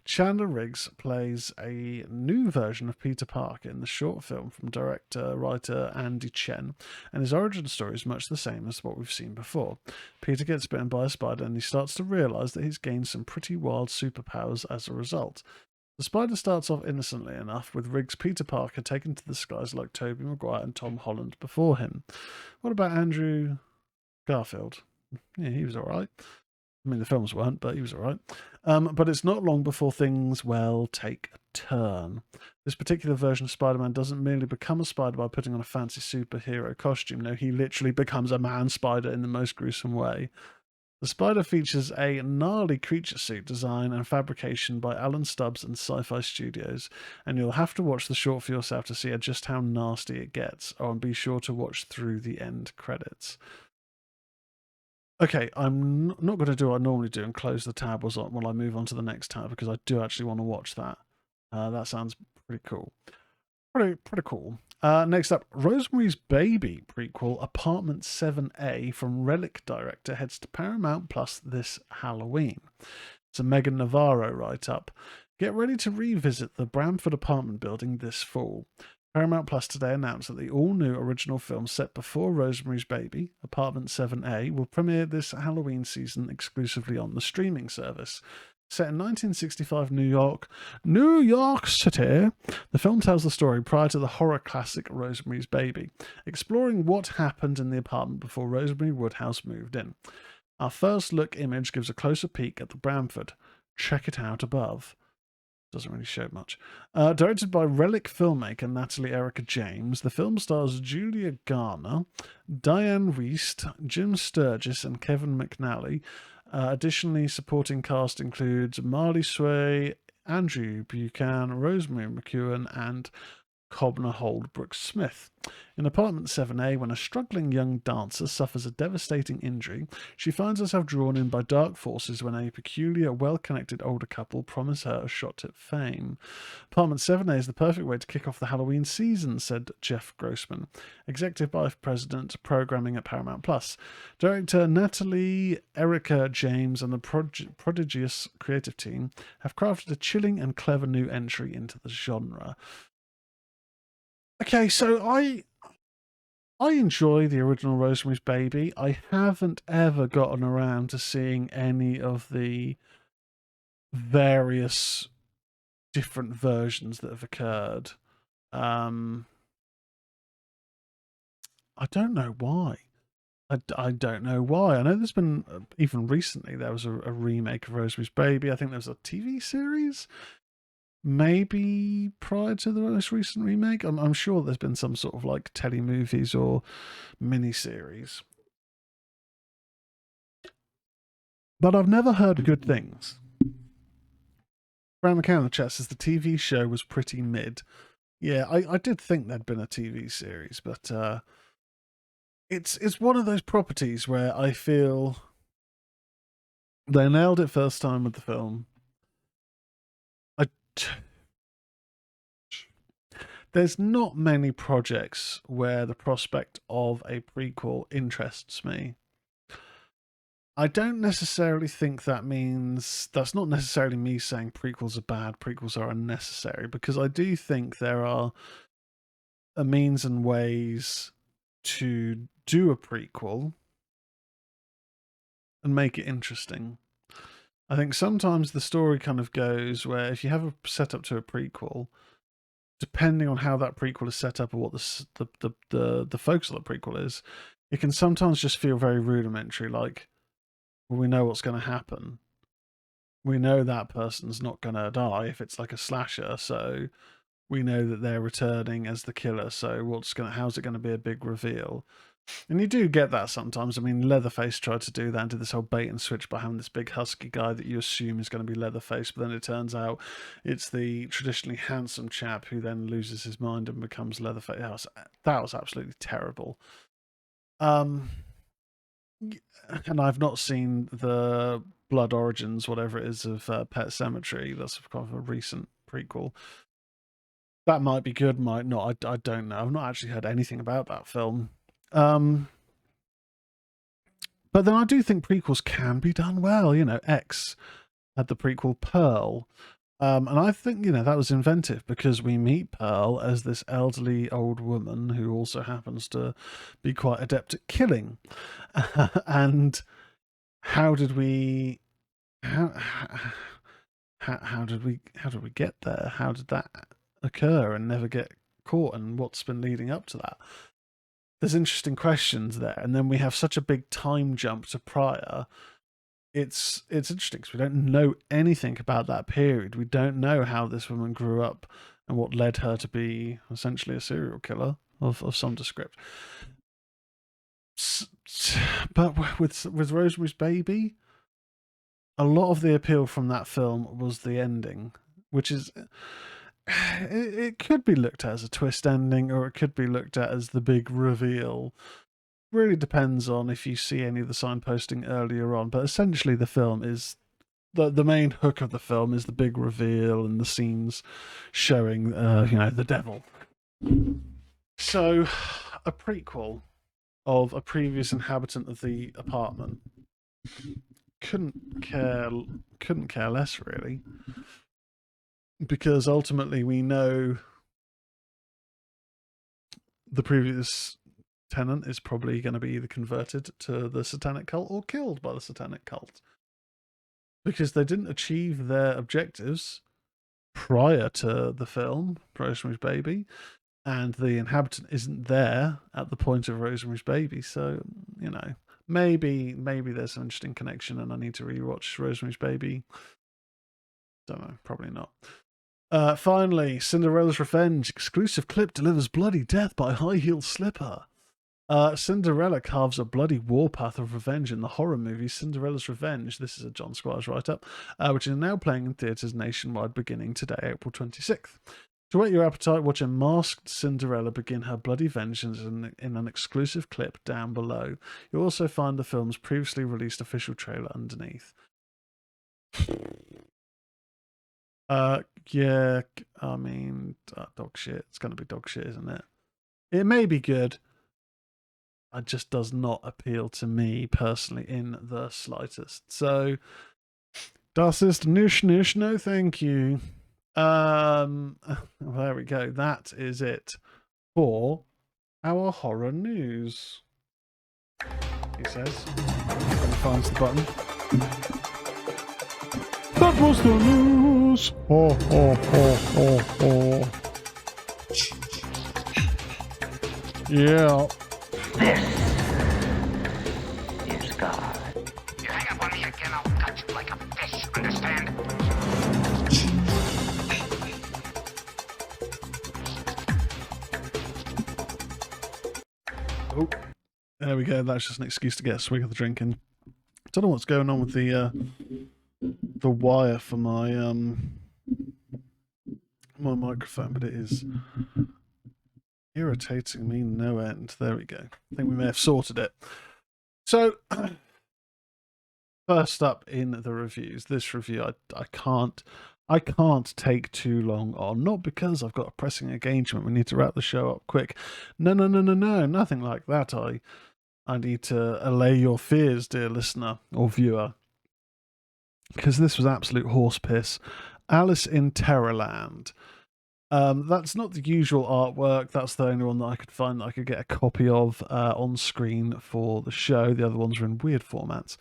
Speaker 1: Chandler Riggs plays a new version of Peter Parker in the short film from writer Andy Chen, and his origin story is much the same as what we've seen before. Peter gets bitten by a spider and he starts to realise that he's gained some pretty wild superpowers as a result. The Spider starts off innocently enough, with Riggs Peter Parker taken to the skies like Tobey Maguire and Tom Holland before him. What about Andrew Garfield? Yeah, he was all right. I mean, the films weren't, but he was all right. But it's not long before things, well, take a turn. This particular version of Spider-Man doesn't merely become a spider by putting on a fancy superhero costume. No, he literally becomes a man spider in the most gruesome way. The spider features a gnarly creature suit design and fabrication by Alan Stubbs and Sci-Fi Studios, and you'll have to watch the short for yourself to see just how nasty it gets. Oh, and be sure to watch through the end credits. Okay, I'm not going to do what I normally do and close the tab while I move on to the next tab, because I do actually want to watch that. That sounds pretty cool. Pretty cool. Next up, Rosemary's Baby prequel Apartment 7A from Relic director heads to Paramount Plus this Halloween. It's a Megan Navarro write-up. Get ready to revisit the Bramford apartment building this fall. Paramount Plus today announced that the all-new original film set before Rosemary's Baby, Apartment 7A, will premiere this Halloween season exclusively on the streaming service. Set in 1965 New York City, the film tells the story prior to the horror classic Rosemary's Baby, exploring what happened in the apartment before Rosemary Woodhouse moved in. Our first look image gives a closer peek at the Bramford. Check it out above. Doesn't really show much. Directed by Relic filmmaker Natalie Erica James, the film stars Julia Garner, Diane Wiest, Jim Sturgis, and Kevin McNally. Additionally, supporting cast includes Marley Sway, Andrew Buchan, Rosemary McEwen, and Cobner Holdbrook Smith. In Apartment 7A, when a struggling young dancer suffers a devastating injury, she finds herself drawn in by dark forces when a peculiar, well-connected older couple promise her a shot at fame. Apartment 7A is the perfect way to kick off the Halloween season, said Jeff Grossman, Executive Vice President, Programming at Paramount+. Director Natalie Erica James and the prodigious creative team have crafted a chilling and clever new entry into the genre. Okay, so I enjoy the original Rosemary's Baby. I haven't ever gotten around to seeing any of the various different versions that have occurred. I don't know why. I don't know why. I know there's been, even recently, there was a remake of Rosemary's Baby. I think there was a TV series. Maybe prior to the most recent remake. I'm sure there's been some sort of like telemovies or miniseries. But I've never heard good things. Brown McCann in the chat says the TV show was pretty mid. Yeah, I did think there'd been a TV series, but it's one of those properties where I feel they nailed it first time with the film. There's not many projects where the prospect of a prequel interests me. I don't necessarily think that means, that's not necessarily me saying prequels are bad, prequels are unnecessary, because I do think there are a means and ways to do a prequel and make it interesting. I think sometimes the story kind of goes where if you have a setup to a prequel, depending on how that prequel is set up or what the focus of the prequel is, it can sometimes just feel very rudimentary. Like, well, we know what's going to happen. We know that person's not going to die if it's like a slasher, so we know that they're returning as the killer. So how's it going to be a big reveal? And you do get that sometimes. I mean, Leatherface tried to do that and did this whole bait and switch by having this big husky guy that you assume is going to be Leatherface, but then it turns out it's the traditionally handsome chap who then loses his mind and becomes Leatherface. That was absolutely terrible. And I've not seen the Blood Origins, whatever it is, of Pet Sematary. That's kind of a recent prequel. That might be good, might not. I don't know. I've not actually heard anything about that film. But then I do think prequels can be done well. You know, X had the prequel Pearl. And I think, that was inventive because we meet Pearl as this elderly old woman who also happens to be quite adept at killing. And how how did we get there? How did that occur and never get caught? And what's been leading up to that? There's interesting questions there, and then we have such a big time jump to prior. It's interesting because we don't know anything about that period. We don't know how this woman grew up and what led her to be essentially a serial killer of some description. But with Rosemary's Baby, a lot of the appeal from that film was the ending, which is it could be looked at as a twist ending, or it could be looked at as the big reveal. Really depends on if you see any of the signposting earlier on, but essentially the film is the main hook of the film is the big reveal and the scenes showing the devil. So a prequel of a previous inhabitant of the apartment couldn't care less, really, because ultimately we know the previous tenant is probably going to be either converted to the satanic cult or killed by the satanic cult, because they didn't achieve their objectives prior to the film Rosemary's Baby, and the inhabitant isn't there at the point of Rosemary's Baby. So maybe there's some interesting connection, and I need to rewatch Rosemary's Baby. Don't know, probably not. Finally, Cinderella's Revenge exclusive clip delivers bloody death by high heel slipper. Cinderella carves a bloody warpath of revenge in the horror movie Cinderella's Revenge. This is a John Squires write-up, which is now playing in theatres nationwide beginning today, April 26th. To whet your appetite, watch a masked Cinderella begin her bloody vengeance in an exclusive clip down below. You'll also find the film's previously released official trailer underneath. Yeah, I mean, dog shit. It's going to be dog shit, isn't it? It may be good. It just does not appeal to me personally in the slightest. So, das ist nicht, no thank you. There we go. That is it for our horror news. He says, and finds the button. That was the news. Oh, oh, oh, oh, oh. Yeah.
Speaker 2: This is God.
Speaker 3: You hang up on me again, I'll cut you like a fish, understand?
Speaker 1: Oh, there we go. That's just an excuse to get a swig of the drink in. I don't know what's going on with the wire for my my microphone, but it is irritating me no end. There we go. I think we may have sorted it. So, first up in the reviews, this review I can't take too long on, not because I've got a pressing engagement. We need to wrap the show up quick. No, nothing like that. I need to allay your fears, dear listener or viewer, because this was absolute horse piss. Alice in Terrorland. That's not the usual artwork. That's the only one that I could find that I could get a copy of on screen for the show. The other ones are in weird formats.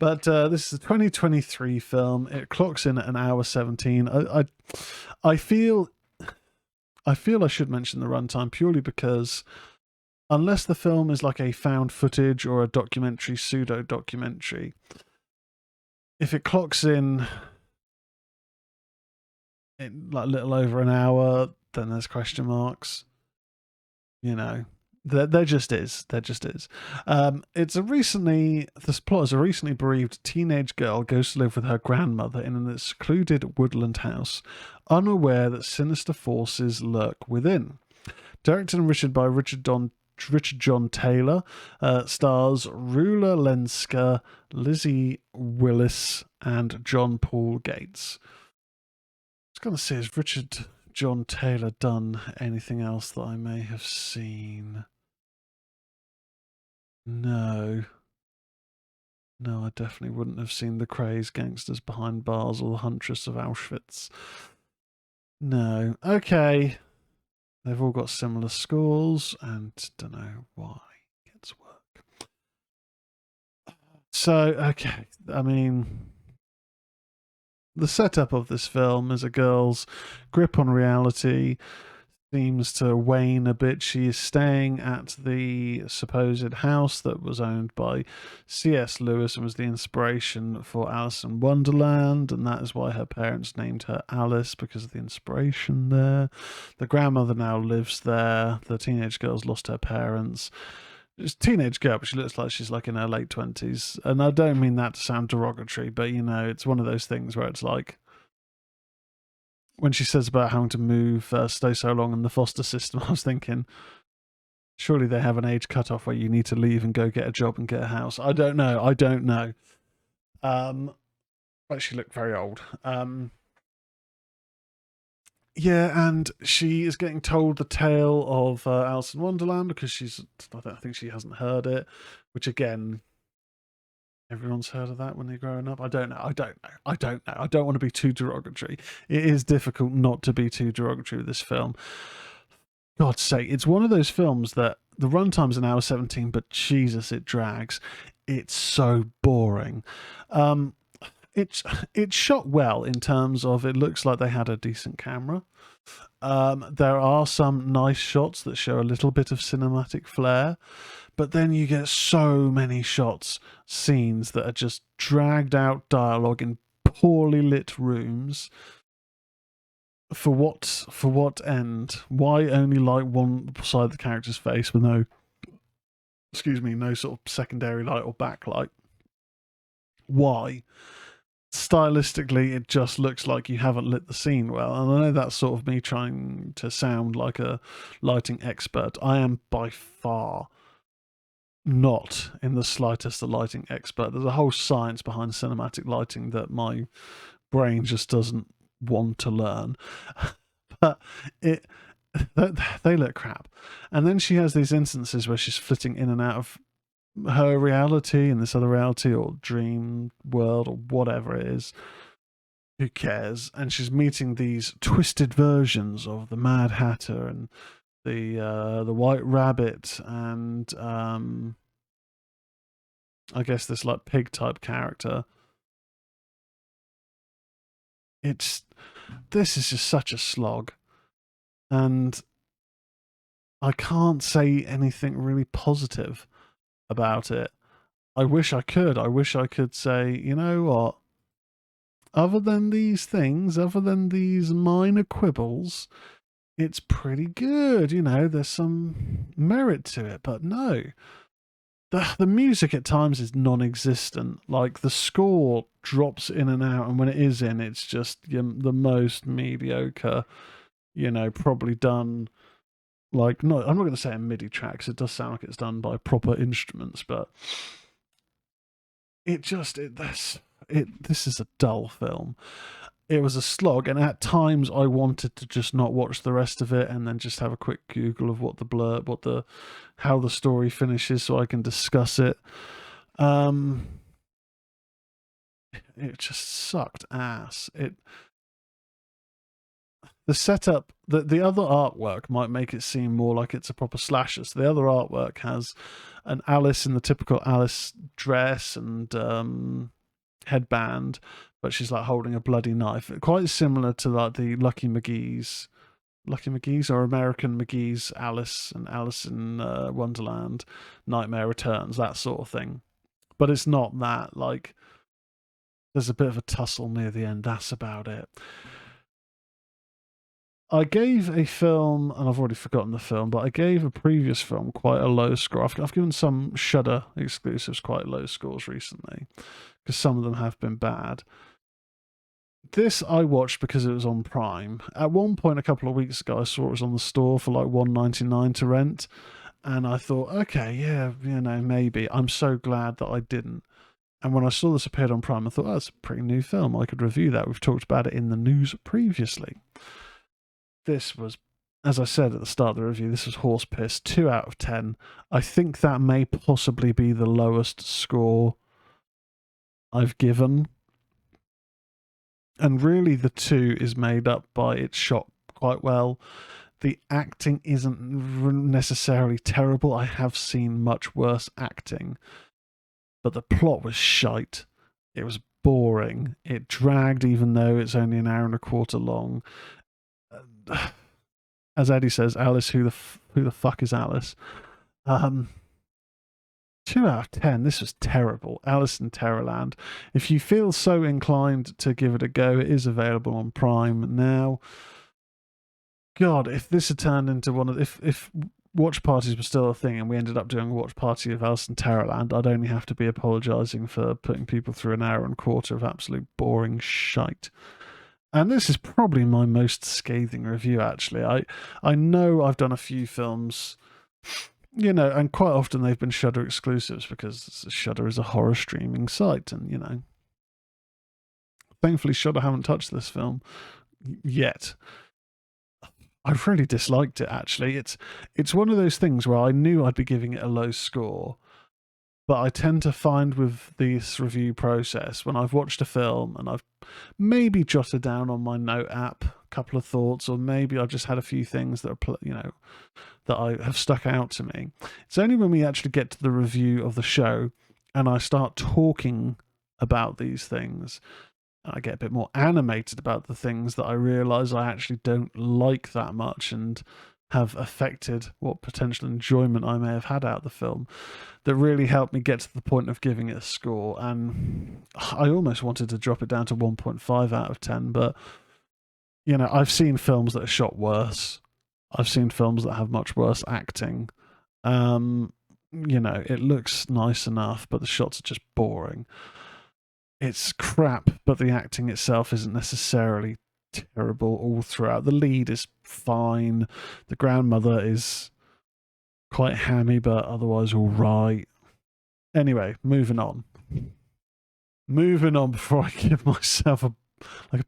Speaker 1: But this is a 2023 film. It clocks in at an hour 17. I feel I should mention the runtime purely because unless the film is like a found footage or a documentary, pseudo-documentary, if it clocks in like a little over an hour, then there's question marks. There just is. This plot is a recently bereaved teenage girl goes to live with her grandmother in a secluded woodland house, unaware that sinister forces lurk within. Directed and written by Richard John Taylor, stars Rula Lenska, Lizzie Willis, and John Paul Gates. I was going to say, has Richard John Taylor done anything else that I may have seen? No, I definitely wouldn't have seen The Craze, Gangsters Behind Bars, or The Huntress of Auschwitz. No. Okay. They've all got similar scores, and don't know why it gets work. So, okay. I mean, the setup of this film is a girl's grip on reality seems to wane a bit. She is staying at the supposed house that was owned by C.S. Lewis and was the inspiration for Alice in Wonderland, and that is why her parents named her Alice, because of the inspiration there. The grandmother now lives there. The teenage girl's lost her parents. She's a teenage girl, but she looks like she's like in her late 20s. And I don't mean that to sound derogatory, but you know, it's one of those things where it's like, when she says about having to move, stay so long in the foster system, I was thinking, surely they have an age cutoff where you need to leave and go get a job and get a house. I don't know. But she looked very old. Yeah, and she is getting told the tale of Alice in Wonderland because I think she hasn't heard it, which again, everyone's heard of that when they're growing up. I don't know. I don't want to be too derogatory. It is difficult not to be too derogatory with this film. God's sake, it's one of those films that the runtime's an hour 17, but Jesus, it drags. It's so boring. It's shot well in terms of it looks like they had a decent camera. There are some nice shots that show a little bit of cinematic flair. But then you get so many scenes that are just dragged out dialogue in poorly lit rooms. For what end? Why only light one side of the character's face with no sort of secondary light or backlight? Why? Stylistically, it just looks like you haven't lit the scene well. And I know that's sort of me trying to sound like a lighting expert. I am by far not in the slightest a lighting expert. There's a whole science behind cinematic lighting that my brain just doesn't want to learn. But they look crap. And then she has these instances where she's flitting in and out of her reality and this other reality or dream world or whatever it is. Who cares? And she's meeting these twisted versions of the Mad Hatter and the White Rabbit and I guess this like pig type character. This is just such a slog, and I can't say anything really positive about it. I wish I could. I wish I could say, you know what? Other than these things, other than these minor quibbles, it's pretty good. You know, there's some merit to it, but no. The music at times is non-existent. Like the score drops in and out, and when it is in, it's just the most mediocre. You know, probably done like I'm not going to say a MIDI track because it does sound like it's done by proper instruments, but this is a dull film. It was a slog, and at times I wanted to just not watch the rest of it and then just have a quick Google of how the story finishes so I can discuss it. It just sucked ass. The setup, the other artwork might make it seem more like it's a proper slasher. So the other artwork has an Alice in the typical Alice dress and headband, but she's like holding a bloody knife, quite similar to like the Lucky McGee's or American McGee's Alice and Alice in Wonderland, Nightmare Returns, that sort of thing. But it's not that. Like, there's a bit of a tussle near the end. That's about it. I gave a film, and I've already forgotten the film, but I gave a previous film quite a low score. I've given some Shudder exclusives quite low scores recently, because some of them have been bad. This I watched because it was on Prime. At one point a couple of weeks ago, I saw it was on the store for like $1.99 to rent, and I thought, okay, yeah, you know, maybe. I'm so glad that I didn't. And when I saw this appeared on Prime, I thought, oh, that's a pretty new film. I could review that. We've talked about it in the news previously. This was, as I said at the start of the review, this was horse piss, 2 out of 10. I think that may possibly be the lowest score I've given. And really the 2 is made up by it's shot quite well. The acting isn't necessarily terrible. I have seen much worse acting. But the plot was shite. It was boring. It dragged, even though it's only an hour and a quarter long. As Eddie says, Alice, who the fuck is Alice? 2 out of 10. This was terrible. Alice in Terrorland. If you feel so inclined to give it a go, it is available on Prime now. God, if this had turned into one of if watch parties were still a thing and we ended up doing a watch party of Alice in Terrorland, I'd only have to be apologising for putting people through an hour and a quarter of absolute boring shite. And this is probably my most scathing review, actually. I know I've done a few films, you know, and quite often they've been Shudder exclusives because Shudder is a horror streaming site, and, you know, thankfully Shudder haven't touched this film yet. I really disliked it, actually. It's one of those things where I knew I'd be giving it a low score, but I tend to find with this review process, when I've watched a film and I've maybe jotted down on my note app a couple of thoughts, or maybe I've just had a few things that are, you know, that I have stuck out to me. It's only when we actually get to the review of the show and I start talking about these things, I get a bit more animated about the things, that I realise I actually don't like that much and have affected what potential enjoyment I may have had out of the film, that really helped me get to the point of giving it a score. And I almost wanted to drop it down to 1.5 out of 10, but, you know, I've seen films that are shot worse. I've seen films that have much worse acting. You know, it looks nice enough, but the shots are just boring. It's crap, but the acting itself isn't necessarily terrible all throughout. The lead is fine. The grandmother is quite hammy, but otherwise all right. Anyway, moving on. Moving on before I give myself a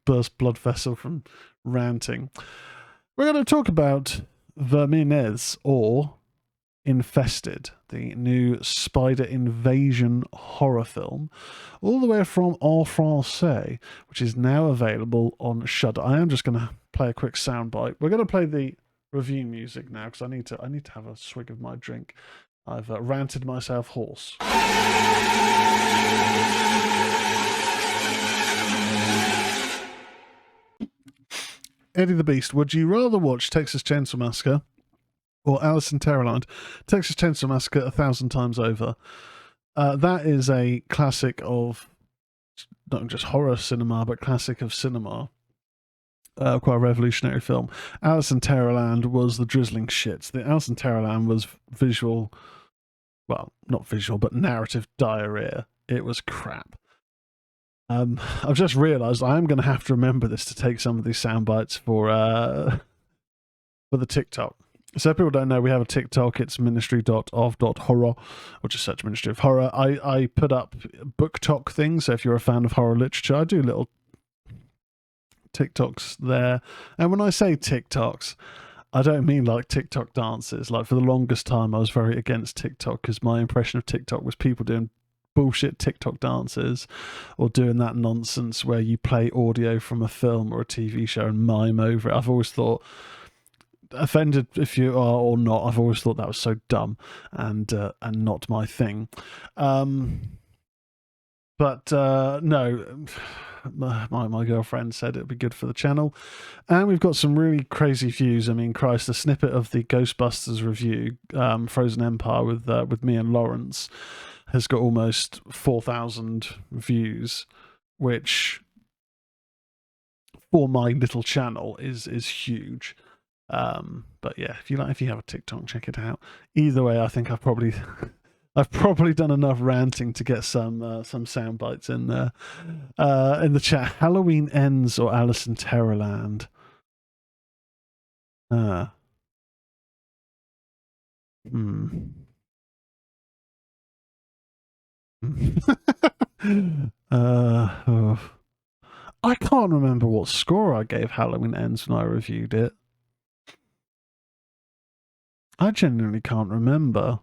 Speaker 1: burst blood vessel from ranting. We're going to talk about Vermines, or Infested, the new spider invasion horror film, all the way from En Français, which is now available on Shudder. I am just going to play a quick soundbite. We're going to play the review music now because I need to have a swig of my drink. I've ranted myself hoarse. Eddie the Beast, would you rather watch Texas Chainsaw Massacre or Alice in Terrorland? Texas Chainsaw Massacre 1,000 times over. That is a classic of not just horror cinema, but classic of cinema. Quite a revolutionary film. Alice in Terrorland was the drizzling shits. The Alice in Terrorland was visual, well, not visual, but narrative diarrhea. It was crap. I've just realised I am going to have to remember this to take some of these sound bites for the TikTok. So if people don't know, we have a TikTok. It's ministry.of.horror, or just search Ministry of Horror. I put up book talk things, so if you're a fan of horror literature, I do little TikToks there. And when I say TikToks, I don't mean like TikTok dances. Like, for the longest time, I was very against TikTok because my impression of TikTok was people doing bullshit TikTok dances or doing that nonsense where you play audio from a film or a TV show and mime over it. I've always thought, offended if you are or not, I've always thought that was so dumb and not my thing. But no, my girlfriend said it'd be good for the channel, and we've got some really crazy views. I mean, Christ, the snippet of the Ghostbusters review, Frozen Empire, with me and Lawrence, has got almost 4,000 views, which for my little channel is huge. But yeah, if you have a TikTok, check it out. Either way, I think I've probably done enough ranting to get some sound bites in there. In the chat, Halloween Ends or Alice in Terrorland? Oh. I can't remember what score I gave Halloween Ends when I reviewed it. I genuinely can't remember.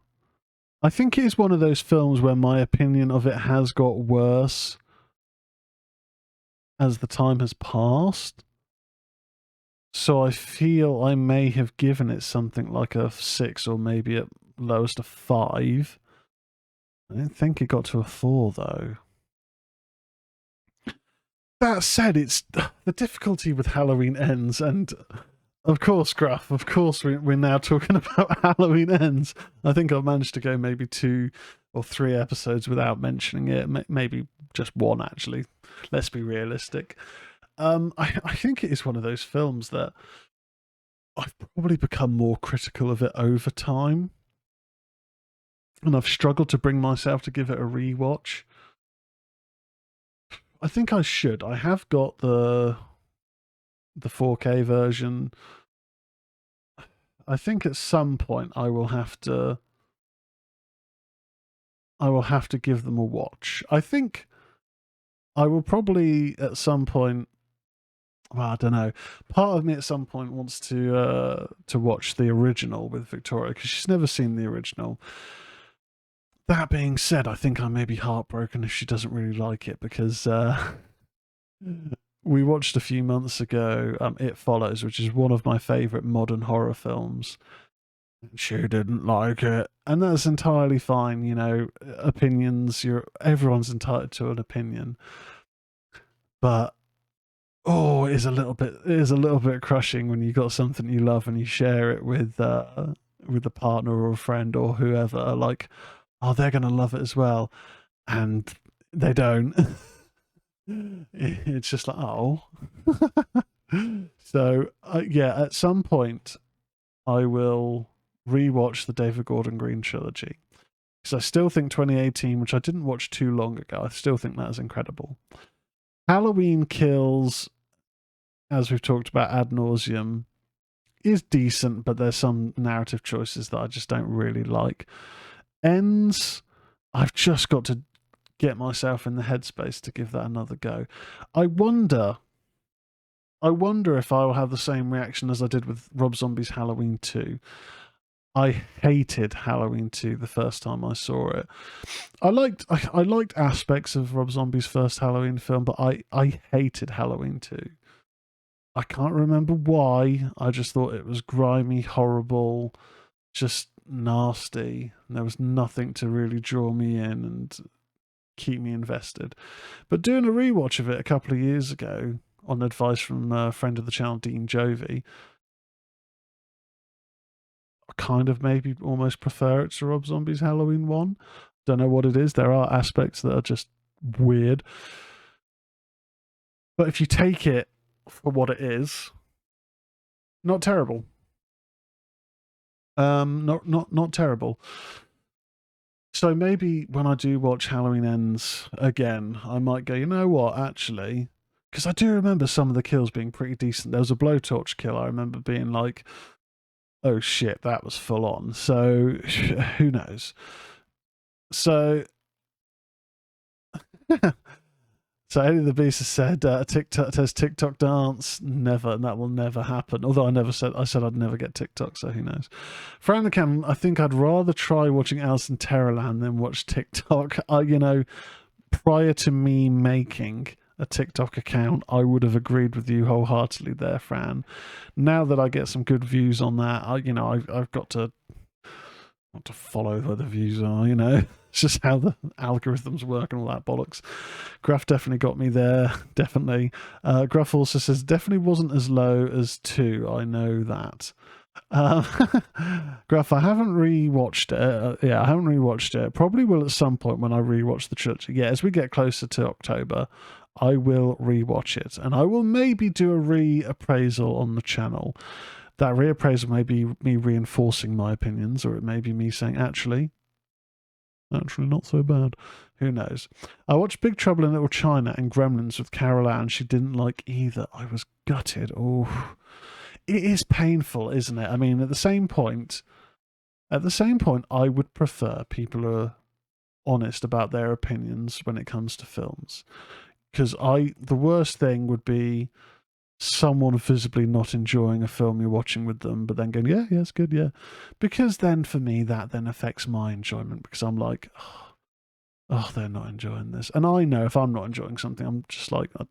Speaker 1: I think it is one of those films where my opinion of it has got worse as the time has passed. So I feel I may have given it something like a 6 or maybe at lowest a 5. I don't think it got to a 4 though. That said, it's the difficulty with Halloween Ends, and of course, Gruff, of course, we're now talking about Halloween Ends. I think I've managed to go maybe 2 or 3 episodes without mentioning it, maybe just 1, actually. Let's be realistic. I think it is one of those films that I've probably become more critical of it over time, and I've struggled to bring myself to give it a rewatch. I think I should. I have got the 4K version. I think at some point I will have to give them a watch. I think I will probably at some point, well, I don't know. Part of me at some point wants to watch the original with Victoria because she's never seen the original. That being said, I think I may be heartbroken if she doesn't really like it because we watched a few months ago It Follows, which is one of my favourite modern horror films. She didn't like it, and that's entirely fine. You know, opinions. Everyone's entitled to an opinion, but it is a little bit crushing when you got something you love and you share it with a partner or a friend or whoever. Like, oh, they're gonna love it as well, and they don't. It's just like, oh. So yeah, at some point, I will rewatch the David Gordon Green trilogy because I still think 2018, which I didn't watch too long ago, I still think that is incredible. Halloween Kills, as we've talked about ad nauseum, is decent, but there's some narrative choices that I just don't really like. Ends, I've just got to get myself in the headspace to give that another go. I wonder if I will have the same reaction as I did with Rob Zombie's Halloween 2. I hated Halloween 2 the first time I saw it. I liked aspects of Rob Zombie's first Halloween film, but I hated Halloween 2. I can't remember why. I just thought it was grimy, horrible, just nasty. There was nothing to really draw me in and keep me invested. But doing a rewatch of it a couple of years ago, on advice from a friend of the channel, Dean Jovey, I kind of maybe almost prefer it to Rob Zombie's Halloween 1. Don't know what it is. There are aspects that are just weird. But if you take it for what it is, not terrible. Not terrible. So maybe when I do watch Halloween Ends again, I might go, you know what, actually, because I do remember some of the kills being pretty decent. There was a blowtorch kill I remember being like, oh shit, that was full on. So who knows? So so Eddie the Beast has said TikTok dance, never, and that will never happen. Although I said I'd never get TikTok, so who knows? Fran the Cam, I think I'd rather try watching Alice in Terrorland than watch TikTok. Prior to me making a TikTok account, I would have agreed with you wholeheartedly there, Fran. Now that I get some good views on that, I've got to follow where the views are, It's just how the algorithms work and all that bollocks. Gruff definitely got me there, definitely. Gruff also says, definitely wasn't as low as 2, I know that. Gruff, I haven't rewatched it. I haven't rewatched it. Probably will at some point when I rewatch the trilogy. Yeah, as we get closer to October, I will rewatch it. And I will maybe do a reappraisal on the channel. That reappraisal may be me reinforcing my opinions, or it may be me saying, actually not so bad. Who knows? I watched Big Trouble in Little China and Gremlins with Carol Ann. She didn't like either. I was gutted. Oh, it is painful, isn't it? I mean, at the same point, I would prefer people who are honest about their opinions when it comes to films. Because the worst thing would be someone visibly not enjoying a film you're watching with them, but then going, yeah, it's good, yeah. Because then for me, that then affects my enjoyment because I'm like, oh, they're not enjoying this. And I know if I'm not enjoying something, I'm just like, I'd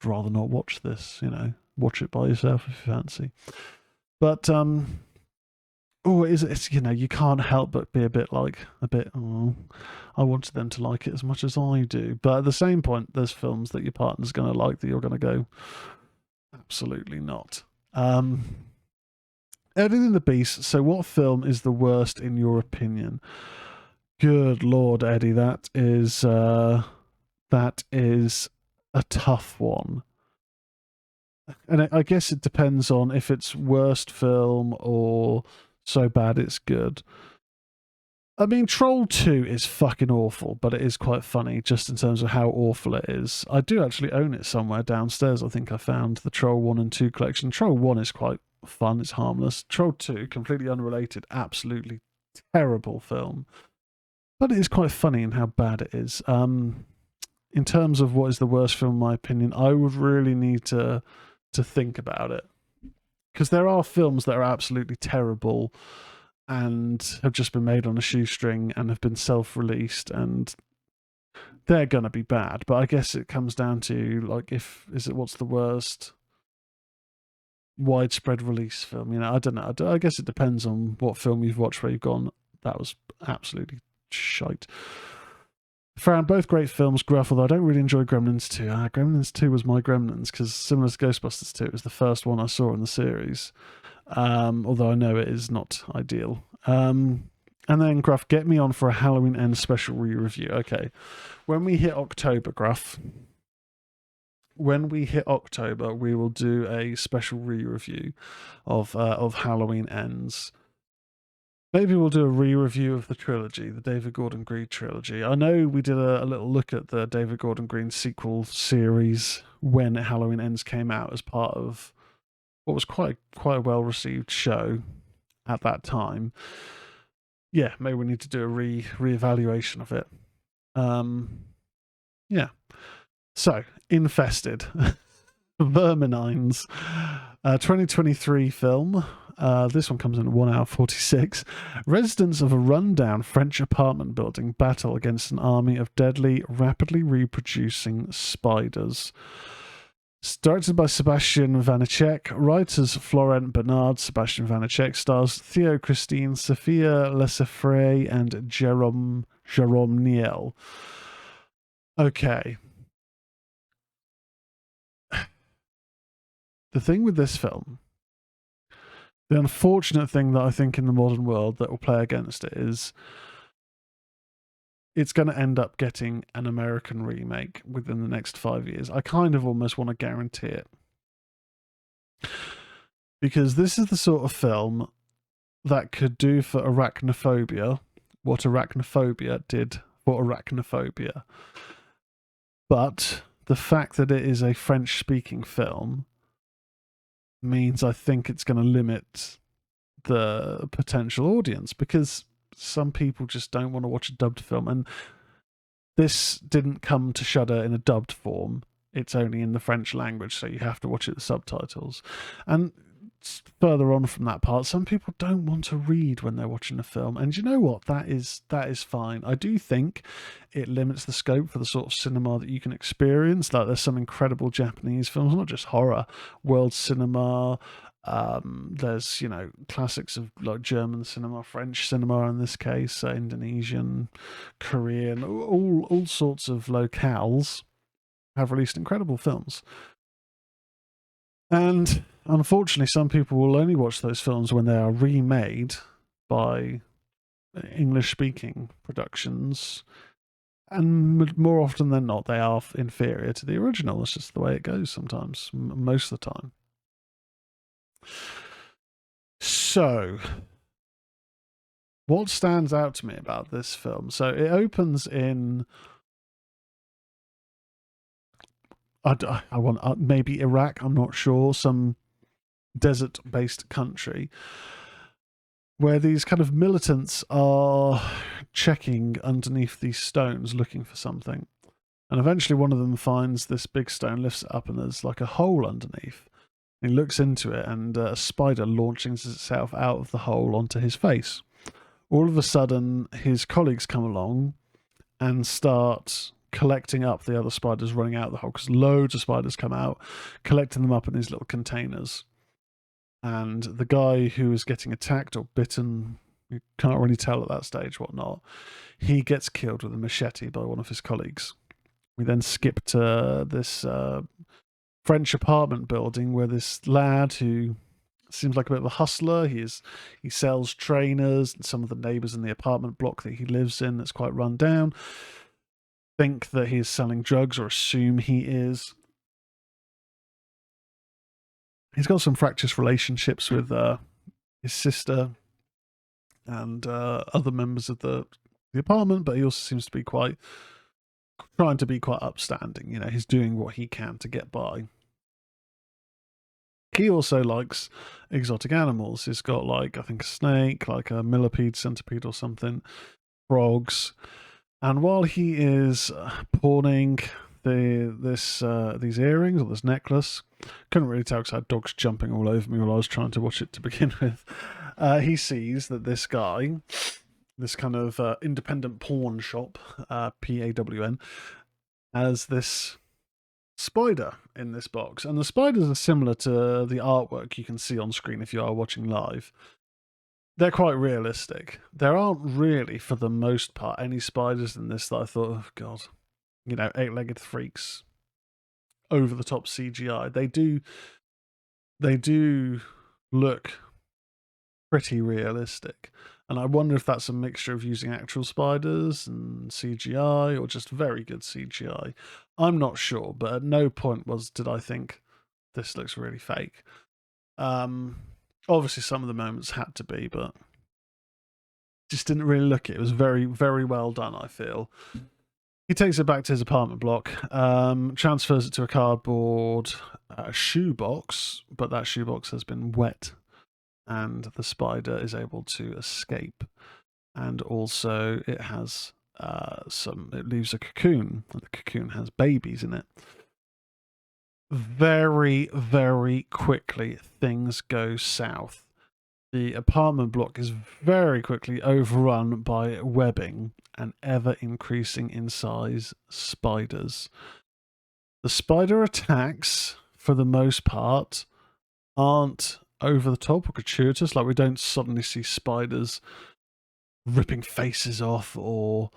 Speaker 1: rather not watch this, watch it by yourself if you fancy. But Oh, it's you can't help but be a bit like oh, I wanted them to like it as much as I do. But at the same point, there's films that your partner's going to like that you're going to go, absolutely not. Eddie and the Beast. So, what film is the worst in your opinion? Good Lord, Eddie, that is a tough one. And I guess it depends on if it's worst film or so bad it's good. I mean, Troll 2 is fucking awful, but it is quite funny just in terms of how awful it is. I do actually own it somewhere downstairs. I think I found the Troll 1 and 2 collection. Troll 1 is quite fun, it's harmless. Troll 2, completely unrelated, absolutely terrible film. But it is quite funny in how bad it is. In terms of what is the worst film, in my opinion, I would really need to think about it. Because there are films that are absolutely terrible and have just been made on a shoestring and have been self-released, and they're gonna be bad. But I guess it comes down to like, what's the worst widespread release film? I don't know. I guess it depends on what film you've watched where you've gone, that was absolutely shite. Found both great films, Gruff, although I don't really enjoy Gremlins 2. Gremlins 2 was my Gremlins, because similar to Ghostbusters 2, it was the first one I saw in the series. Although I know it is not ideal. And then, Gruff, get me on for a Halloween End special re-review. Okay. When we hit October, Gruff, we will do a special re-review of Halloween Ends. Maybe we'll do a re-review of the trilogy, the David Gordon Green trilogy. I know we did a little look at the David Gordon Green sequel series when Halloween Ends came out as part of what was quite a well-received show at that time. Yeah, maybe we need to do a re-evaluation of it. Yeah. So, Infested. Verminines. 2023 film. This one comes in 1 hour 46. Residents of a rundown French apartment building battle against an army of deadly, rapidly reproducing spiders. Directed by Sebastian Vanacek, writers Florent Bernard, Sebastian Vanacek, stars Theo Christine, Sophia Lesefray, and Jerome Niel. Okay. The thing with this film, the unfortunate thing that I think in the modern world that will play against it is it's going to end up getting an American remake within the next 5 years. I kind of almost want to guarantee it. Because this is the sort of film that could do for Arachnophobia what Arachnophobia did for Arachnophobia. But the fact that it is a French-speaking film means I think it's going to limit the potential audience, because some people just don't want to watch a dubbed film, and this didn't come to Shudder in a dubbed form. It's only in the French language, so you have to watch it with subtitles. And further on from that part, some people don't want to read when they're watching a film, and you know what, that is fine. I do think it limits the scope for the sort of cinema that you can experience. Like, there's some incredible Japanese films, not just horror, world cinema. There's classics of like German cinema, French cinema in this case, Indonesian, Korean, all sorts of locales have released incredible films. And unfortunately, some people will only watch those films when they are remade by English-speaking productions, and more often than not, they are inferior to the original. It's just the way it goes sometimes, most of the time. So, what stands out to me about this film? So, it opens in... I want maybe Iraq, I'm not sure, some desert-based country where these kind of militants are checking underneath these stones looking for something. And eventually one of them finds this big stone, lifts it up, and there's like a hole underneath. And he looks into it, and a spider launches itself out of the hole onto his face. All of a sudden, his colleagues come along and start collecting up the other spiders running out of the hole, because loads of spiders come out, collecting them up in these little containers. and the guy who is getting attacked or bitten, you can't really tell at that stage whatnot, he gets killed with a machete by one of his colleagues. We then skip to this French apartment building where this lad who seems like a bit of a hustler. He sells trainers, and some of the neighbors in the apartment block that he lives in, that's quite run down, think that he is selling drugs or assume he is. He's got some fractious relationships with his sister and other members of the apartment, but he also seems to be trying to be quite upstanding. You know, he's doing what he can to get by. He also likes exotic animals. He's got, like, I think a snake, like a millipede, centipede or something, frogs. And while he is pawning these earrings or this necklace, couldn't really tell because I had dogs jumping all over me while I was trying to watch it to begin with. He sees that this guy, this kind of independent pawn shop, PAWN, has this spider in this box, and the spiders are similar to the artwork you can see on screen if you are watching live. They're quite realistic. There aren't really, for the most part, any spiders in this that I thought, oh god, you know, eight-legged freaks, over the top CGI. They do look pretty realistic, and I wonder if that's a mixture of using actual spiders and CGI or just very good CGI. I'm not sure, but at no point did I think this looks really fake. Obviously some of the moments had to be, but just didn't really look it. It was very, very well done, I feel. He takes it back to his apartment block, transfers it to a cardboard shoebox, but that shoebox has been wet, and the spider is able to escape. And also it has it leaves a cocoon, and the cocoon has babies in it. Very, very quickly things go south. The apartment block is very quickly overrun by webbing and ever increasing in size spiders. The spider attacks, for the most part, aren't over the top or gratuitous. Like, we don't suddenly see spiders ripping faces off or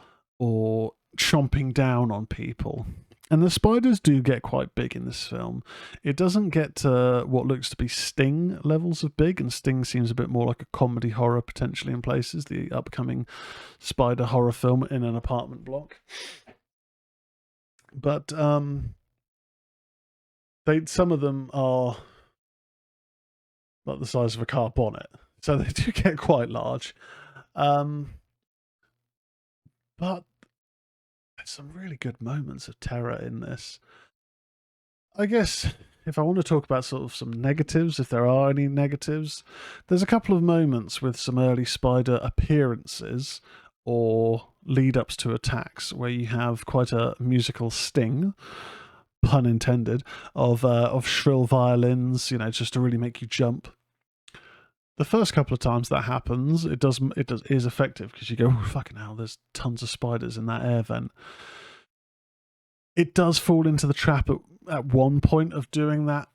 Speaker 1: chomping down on people. And the spiders do get quite big in this film. It doesn't get to what looks to be Sting levels of big, and Sting seems a bit more like a comedy horror potentially in places, the upcoming spider horror film in an apartment block. But some of them are like the size of a car bonnet, so they do get quite large. But there's some really good moments of terror in this. I guess if I want to talk about sort of some negatives, if there are any negatives, there's a couple of moments with some early spider appearances or lead ups to attacks where you have quite a musical sting, pun intended, of shrill violins, you know, just to really make you jump. The first couple of times that happens, it is effective because you go, oh, fucking hell, there's tons of spiders in that air vent. It does fall into the trap at one point of doing that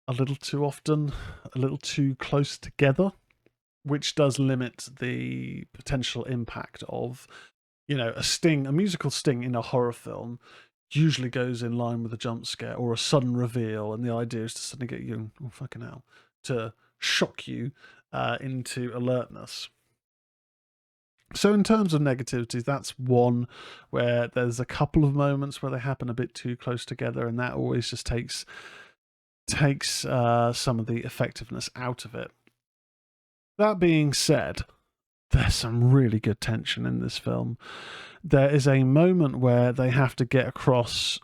Speaker 1: a little too often, a little too close together, which does limit the potential impact of, you know, a musical sting in a horror film usually goes in line with a jump scare or a sudden reveal, and the idea is to suddenly get you, oh, fucking hell, to shock you into alertness. So in terms of negativity, that's one where there's a couple of moments where they happen a bit too close together, and that always just takes some of the effectiveness out of it. That being said, there's some really good tension in this film. There is a moment where they have to get across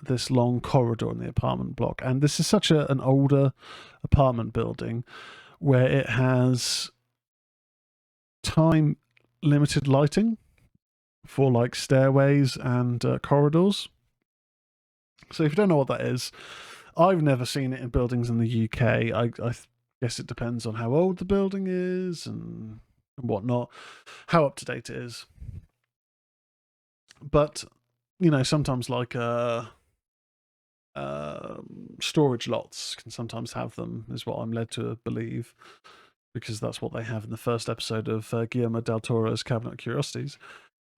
Speaker 1: this long corridor in the apartment block, and this is such an older apartment building where it has time limited lighting for like stairways and corridors. So if you don't know what that is, I've never seen it in buildings in the UK. I guess it depends on how old the building is and whatnot, how up to date it is. But, you know, sometimes like storage lots can sometimes have them, is what I'm led to believe, because that's what they have in the first episode of Guillermo del Toro's Cabinet of Curiosities.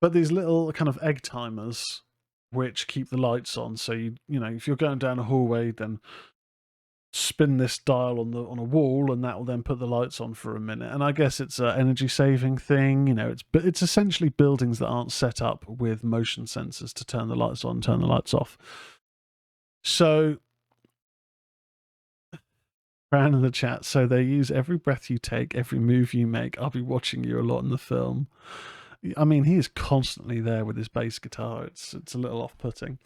Speaker 1: But these little kind of egg timers which keep the lights on. So you know, if you're going down a hallway, then spin this dial on a wall, and that will then put the lights on for a minute. And I guess it's an energy saving thing. You know, it's essentially buildings that aren't set up with motion sensors to turn the lights on, turn the lights off. So, Fran in the chat. So they use every breath you take, every move you make. I'll be watching you a lot in the film. I mean, he is constantly there with his bass guitar. It's a little off-putting.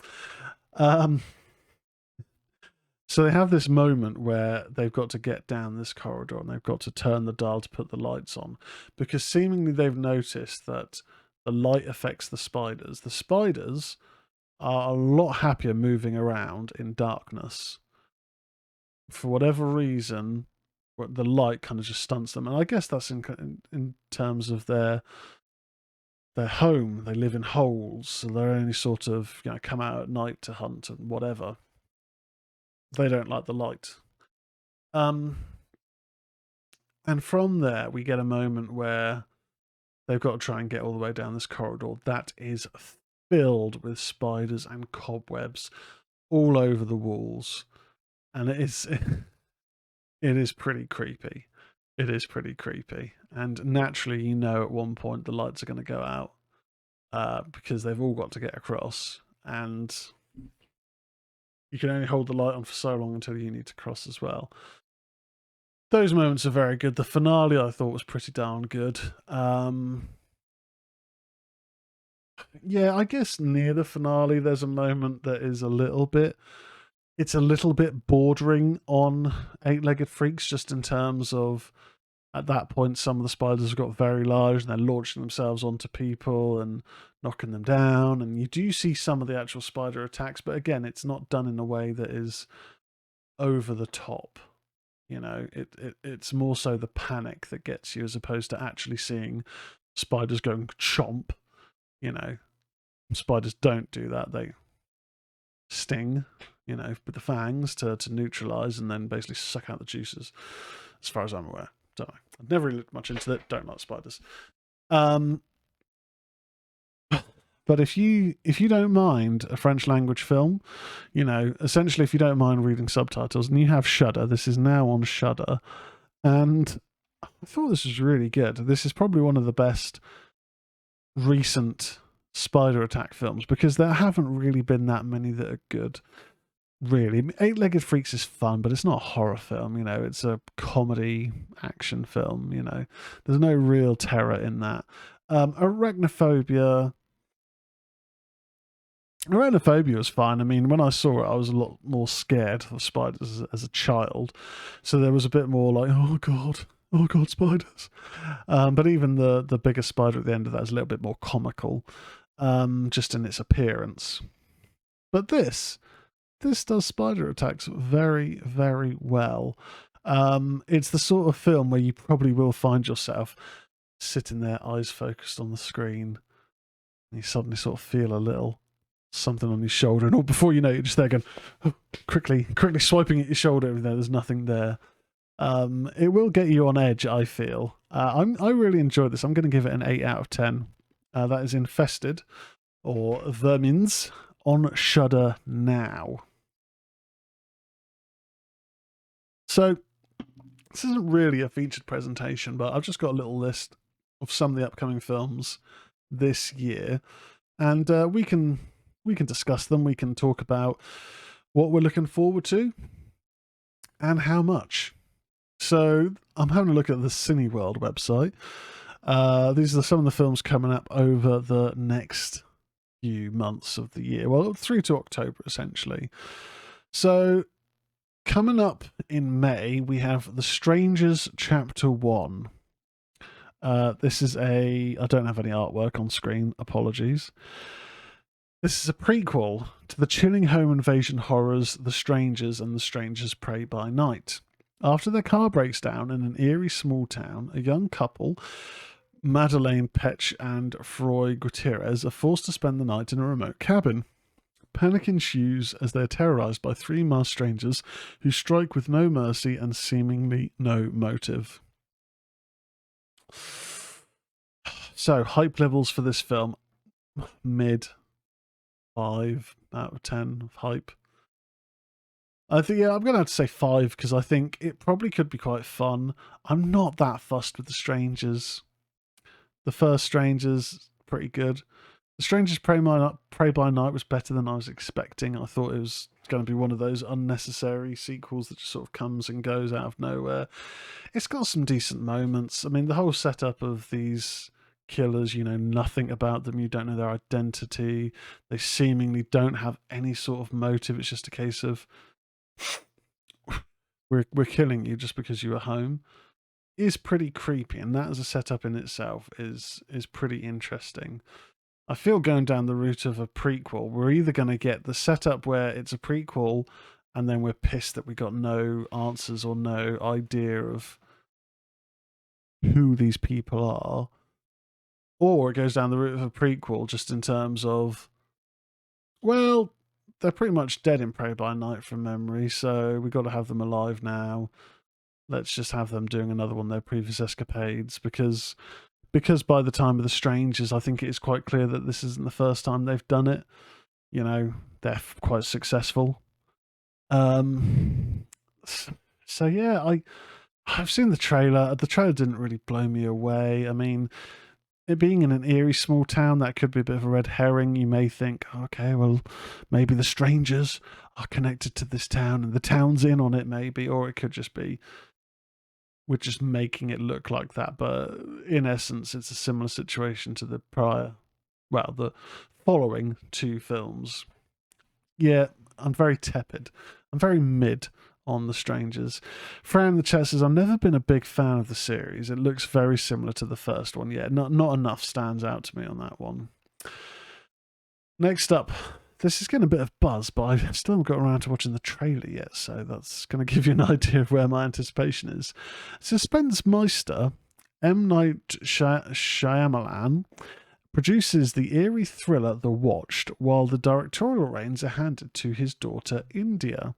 Speaker 1: So they have this moment where they've got to get down this corridor and they've got to turn the dial to put the lights on, because seemingly they've noticed that the light affects the spiders. The spiders are a lot happier moving around in darkness. For whatever reason, the light kind of just stunts them. And I guess that's in terms of their home. They live in holes, so they're only sort of, you know, come out at night to hunt and whatever. They don't like the light. And from there, we get a moment where they've got to try and get all the way down this corridor that is filled with spiders and cobwebs all over the walls. And it is pretty creepy. It is pretty creepy. And naturally, you know, at one point the lights are going to go out because they've all got to get across. And you can only hold the light on for so long until you need to cross as well. Those moments are very good. The finale I thought was pretty darn good. Yeah, I guess near the finale there's a moment that is a little bit bordering on Eight-Legged Freaks, just in terms of, at that point, some of the spiders have got very large and they're launching themselves onto people and knocking them down. And you do see some of the actual spider attacks, but again, it's not done in a way that is over the top. You know, it's more so the panic that gets you, as opposed to actually seeing spiders going chomp. You know, spiders don't do that. They sting, you know, with the fangs to neutralize and then basically suck out the juices, as far as I'm aware. Don't know. I've never really looked much into it. Don't like spiders. But if you don't mind a French language film, you know, essentially if you don't mind reading subtitles, and you have Shudder, this is now on Shudder, and I thought this was really good. This is probably one of the best recent spider attack films, because there haven't really been that many that are good. Really, Eight-Legged Freaks is fun, but it's not a horror film. You know, it's a comedy action film. You know, there's no real terror in that. Arachnophobia was fine. I mean, when I saw it, I was a lot more scared of spiders as a child, so there was a bit more like, oh god, spiders. But even the bigger spider at the end of that is a little bit more comical, just in its appearance. But this does spider attacks very, very well. It's the sort of film where you probably will find yourself sitting there, eyes focused on the screen, and you suddenly sort of feel a little something on your shoulder, and all before you know, you're just there going, oh, quickly swiping at your shoulder, and there's nothing there. It will get you on edge, I feel. I really enjoyed this. I'm going to give it an 8 out of 10. That is Infested, or Vermins, on Shudder now. So, this isn't really a featured presentation, but I've just got a little list of some of the upcoming films this year, and we can discuss them. We can talk about what we're looking forward to and how much. So, I'm having a look at the Cineworld website. These are some of the films coming up over the next few months of the year. Well, through to October, essentially. So, coming up in May, we have The Strangers Chapter 1. This is I don't have any artwork on screen, apologies. This is a prequel to the chilling home invasion horrors The Strangers and The Strangers Prey by Night. After their car breaks down in an eerie small town, a young couple, Madeleine Petch and Froy Gutierrez, are forced to spend the night in a remote cabin. Panic ensues as they are terrorized by three masked strangers who strike with no mercy and seemingly no motive. So, hype levels for this film: mid, 5 out of 10 of hype. I think, yeah, I'm going to have to say 5 because I think it probably could be quite fun. I'm not that fussed with the Strangers. The first Strangers, pretty good. The Strangers Prey by Night was better than I was expecting. I thought it was going to be one of those unnecessary sequels that just sort of comes and goes out of nowhere. It's got some decent moments. I mean, the whole setup of these killers, you know nothing about them, you don't know their identity, they seemingly don't have any sort of motive. It's just a case of we're killing you just because you were home, is pretty creepy, and that as a setup in itself is pretty interesting. I feel going down the route of a prequel, we're either going to get the setup where it's a prequel and then we're pissed that we got no answers or no idea of who these people are, or it goes down the route of a prequel just in terms of, well, they're pretty much dead in Prey by Night from memory, so we've got to have them alive now. Let's just have them doing another one of their previous escapades, because by the time of the Strangers, I think it is quite clear that this isn't the first time they've done it. You know, they're quite successful. So yeah, I've seen the trailer. The trailer didn't really blow me away. I mean, it being in an eerie small town, that could be a bit of a red herring. You may think, okay, well, maybe the Strangers are connected to this town and the town's in on it, maybe, or it could just be we're just making it look like that. But in essence, it's a similar situation to the the following two films. Yeah, I'm very tepid. I'm very mid on The Strangers. Fran in the chat says, I've never been a big fan of the series. It looks very similar to the first one. Yeah, not enough stands out to me on that one. Next up, this is getting a bit of buzz, but I still haven't got around to watching the trailer yet, so that's going to give you an idea of where my anticipation is. Suspense Meister, M. Night Shyamalan, produces the eerie thriller The Watched, while the directorial reins are handed to his daughter, India.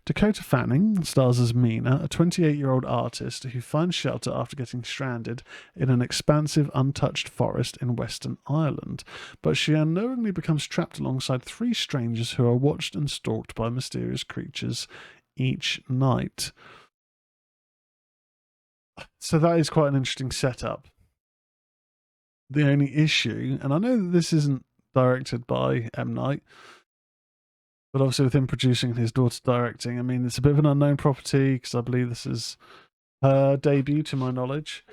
Speaker 1: Dakota Fanning stars as Mina, a 28-year-old artist who finds shelter after getting stranded in an expansive, untouched forest in Western Ireland, but she unknowingly becomes trapped alongside three strangers who are watched and stalked by mysterious creatures each night. So that is quite an interesting setup. The only issue, and I know that this isn't directed by M. Night, but obviously with him producing and his daughter directing, I mean, it's a bit of an unknown property because I believe this is her debut, to my knowledge.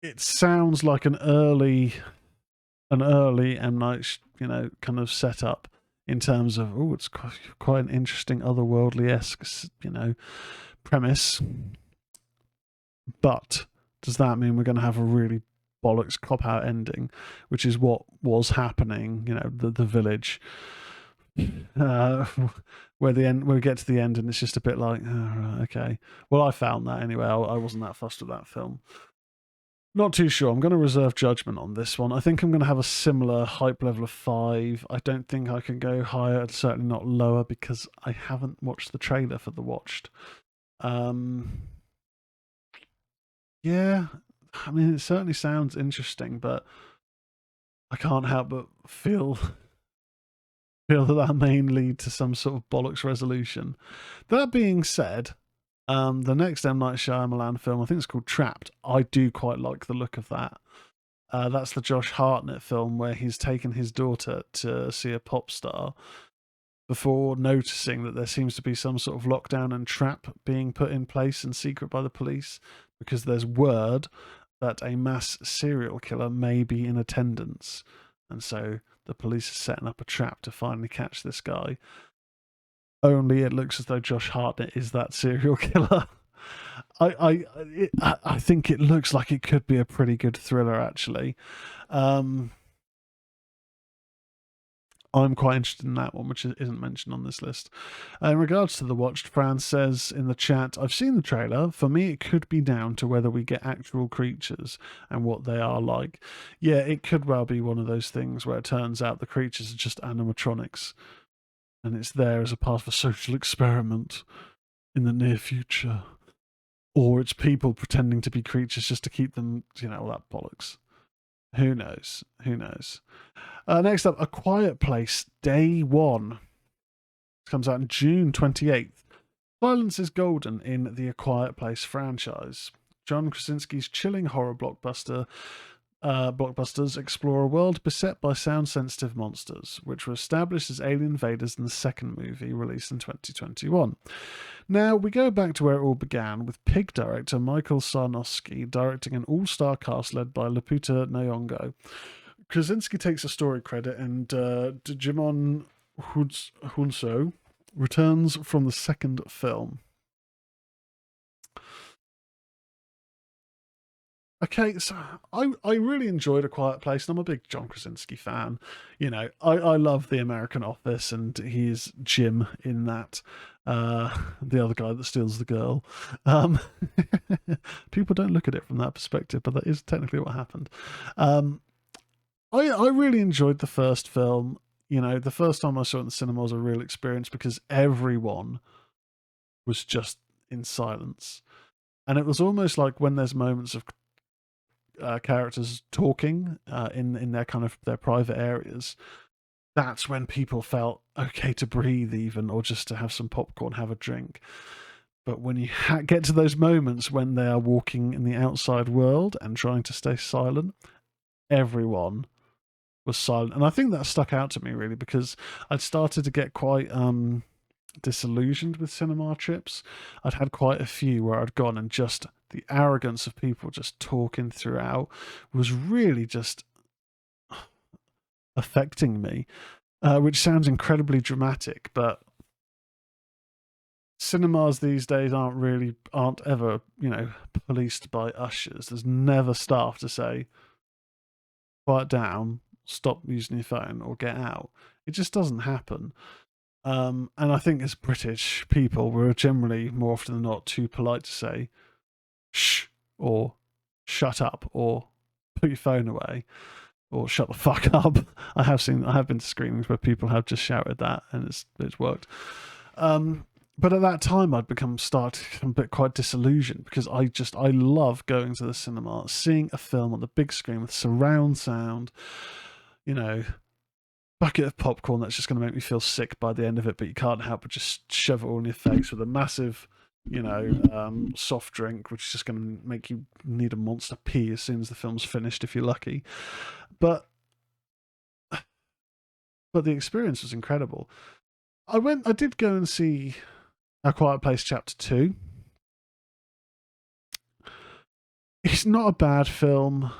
Speaker 1: It sounds like an early M. Night, kind of setup in terms of, it's quite an interesting otherworldly-esque, premise. But does that mean we're going to have a really bollocks cop-out ending, which is what was happening, the village, where we get to the end and it's just a bit like, oh, right, okay. Well, I found that anyway. I wasn't that fussed with that film. Not too sure. I'm going to reserve judgment on this one. I think I'm going to have a similar hype level of 5. I don't think I can go higher, and certainly not lower, because I haven't watched the trailer for The Watched. Yeah, I mean, it certainly sounds interesting, but I can't help but feel that may lead to some sort of bollocks resolution. That being said, the next M. Night Shyamalan film, I think it's called Trapped. I do quite like the look of that. That's the Josh Hartnett film where he's taken his daughter to see a pop star before noticing that there seems to be some sort of lockdown and trap being put in place in secret by the police, because there's word that a mass serial killer may be in attendance. And so the police are setting up a trap to finally catch this guy. Only it looks as though Josh Hartnett is that serial killer. I think it looks like it could be a pretty good thriller, actually. I'm quite interested in that one, which isn't mentioned on this list. In regards to The Watched, Fran says in the chat, I've seen the trailer. For me, it could be down to whether we get actual creatures and what they are like. Yeah, it could well be one of those things where it turns out the creatures are just animatronics and it's there as a part of a social experiment in the near future. Or it's people pretending to be creatures just to keep them, all that bollocks. Who knows? Who knows? Next up, A Quiet Place, Day 1. It comes out in June 28th. Silence is golden in the A Quiet Place franchise. John Krasinski's chilling horror blockbusters explore a world beset by sound-sensitive monsters, which were established as alien invaders in the second movie, released in 2021. Now, we go back to where it all began, with Pig director Michael Sarnowski directing an all-star cast led by Lupita Nyong'o. Krasinski takes a story credit, and Djimon Hounsou returns from the second film. Okay, so I really enjoyed A Quiet Place, and I'm a big John Krasinski fan. I love The American Office, and he's Jim in that. The other guy that steals the girl. People don't look at it from that perspective, but that is technically what happened. I really enjoyed the first film. The first time I saw it in the cinema was a real experience because everyone was just in silence. And it was almost like when there's moments of characters talking in their kind of their private areas, that's when people felt okay to breathe even, or just to have some popcorn, have a drink. But when you get to those moments when they are walking in the outside world and trying to stay silent, everyone was silent. And I think that stuck out to me really because I'd started to get quite disillusioned with cinema trips. I'd had quite a few where I'd gone and just the arrogance of people just talking throughout was really just affecting me, which sounds incredibly dramatic, but cinemas these days aren't ever, policed by ushers. There's never staff to say, quiet down, stop using your phone, or get out. It just doesn't happen. And I think as British people, we're generally more often than not too polite to say, shh, or shut up, or put your phone away, or shut the fuck up. I have been to screenings where people have just shouted that, and it's worked. But at that time, I'd become a bit quite disillusioned because I love going to the cinema, seeing a film on the big screen with surround sound, bucket of popcorn that's just going to make me feel sick by the end of it, but you can't help but just shove it all in your face with a massive, soft drink, which is just going to make you need a monster pee as soon as the film's finished, if you're lucky. But the experience was incredible. I did go and see A Quiet Place Chapter 2. It's not a bad film.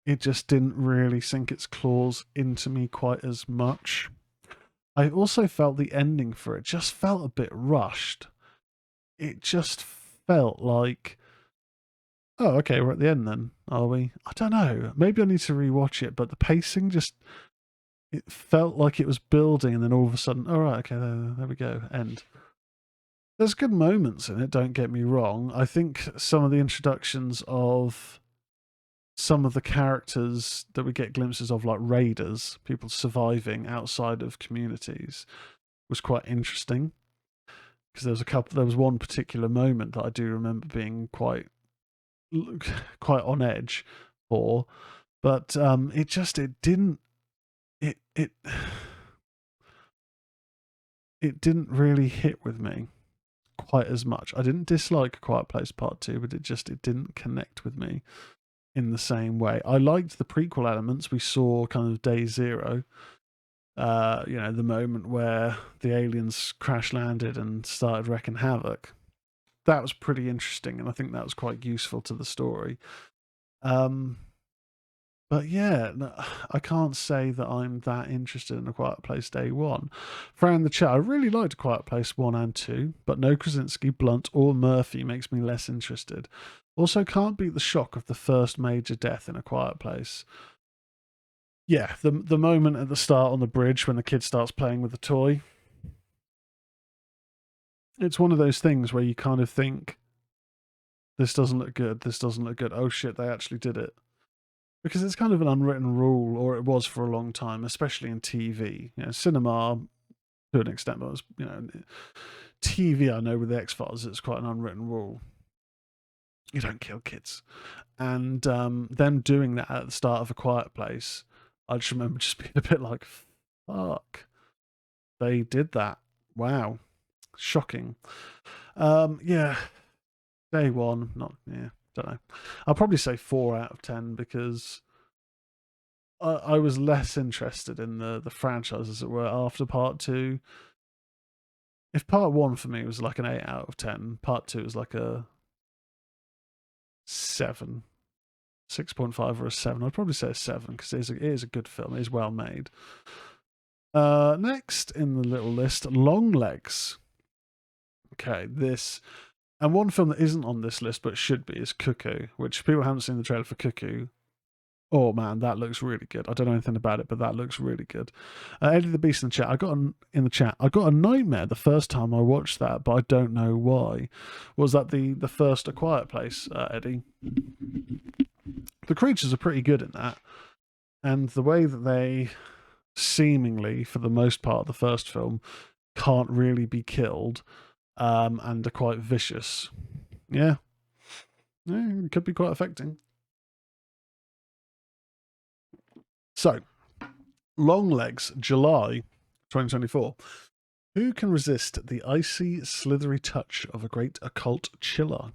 Speaker 1: It just didn't really sink its claws into me quite as much. I also felt the ending for it just felt a bit rushed. It just felt like, oh, okay, we're at the end then, are we? I don't know. Maybe I need to rewatch it, but the pacing it felt like it was building and then all of a sudden, all right, okay, there we go, end. There's good moments in it, don't get me wrong. I think some of the introductions of some of the characters that we get glimpses of, like raiders, people surviving outside of communities, was quite interesting. Because there was one particular moment that I do remember being quite on edge for, but it didn't really hit with me quite as much. I didn't dislike Quiet Place Part 2, but it didn't connect with me in the same way. I liked the prequel elements. We saw kind of Day Zero, the moment where the aliens crash landed and started wreaking havoc. That was pretty interesting, and I think that was quite useful to the story. But yeah, no, I can't say that I'm that interested in A Quiet Place Day 1. Fran the chat, I really liked A Quiet Place 1 and 2, but no Krasinski, Blunt, or Murphy makes me less interested. Also, can't beat the shock of the first major death in A Quiet Place. Yeah, the moment at the start on the bridge when the kid starts playing with the toy, it's one of those things where you kind of think, this doesn't look good, this doesn't look good. Oh shit, they actually did it. Because it's kind of an unwritten rule, or it was for a long time, especially in TV. Cinema to an extent, but TV. I know with the X-Files, it's quite an unwritten rule. You don't kill kids, and them doing that at the start of A Quiet Place, I just remember just being a bit like, "Fuck, they did that! Wow, shocking." Yeah, day one, not don't know. I'll probably say 4 out of 10 because I was less interested in the franchise, as it were, after part two. If part one for me was like an 8 out of 10, part two was like a 7, 6.5 or a 7. I'd probably say a 7 because it is a good film. It is well made. Next in the little list, Longlegs. Okay, this. And one film that isn't on this list but should be is Cuckoo, which people haven't seen the trailer for Cuckoo. Oh man, that looks really good. I don't know anything about it, but that looks really good. Eddie the Beast in the chat. I got a nightmare the first time I watched that, but I don't know why. Was that the first A Quiet Place, Eddie? The creatures are pretty good in that, and the way that they seemingly, for the most part, the first film, can't really be killed, and are quite vicious. Yeah, it could be quite affecting. So, Longlegs, July 2024. Who can resist the icy, slithery touch of a great occult chiller?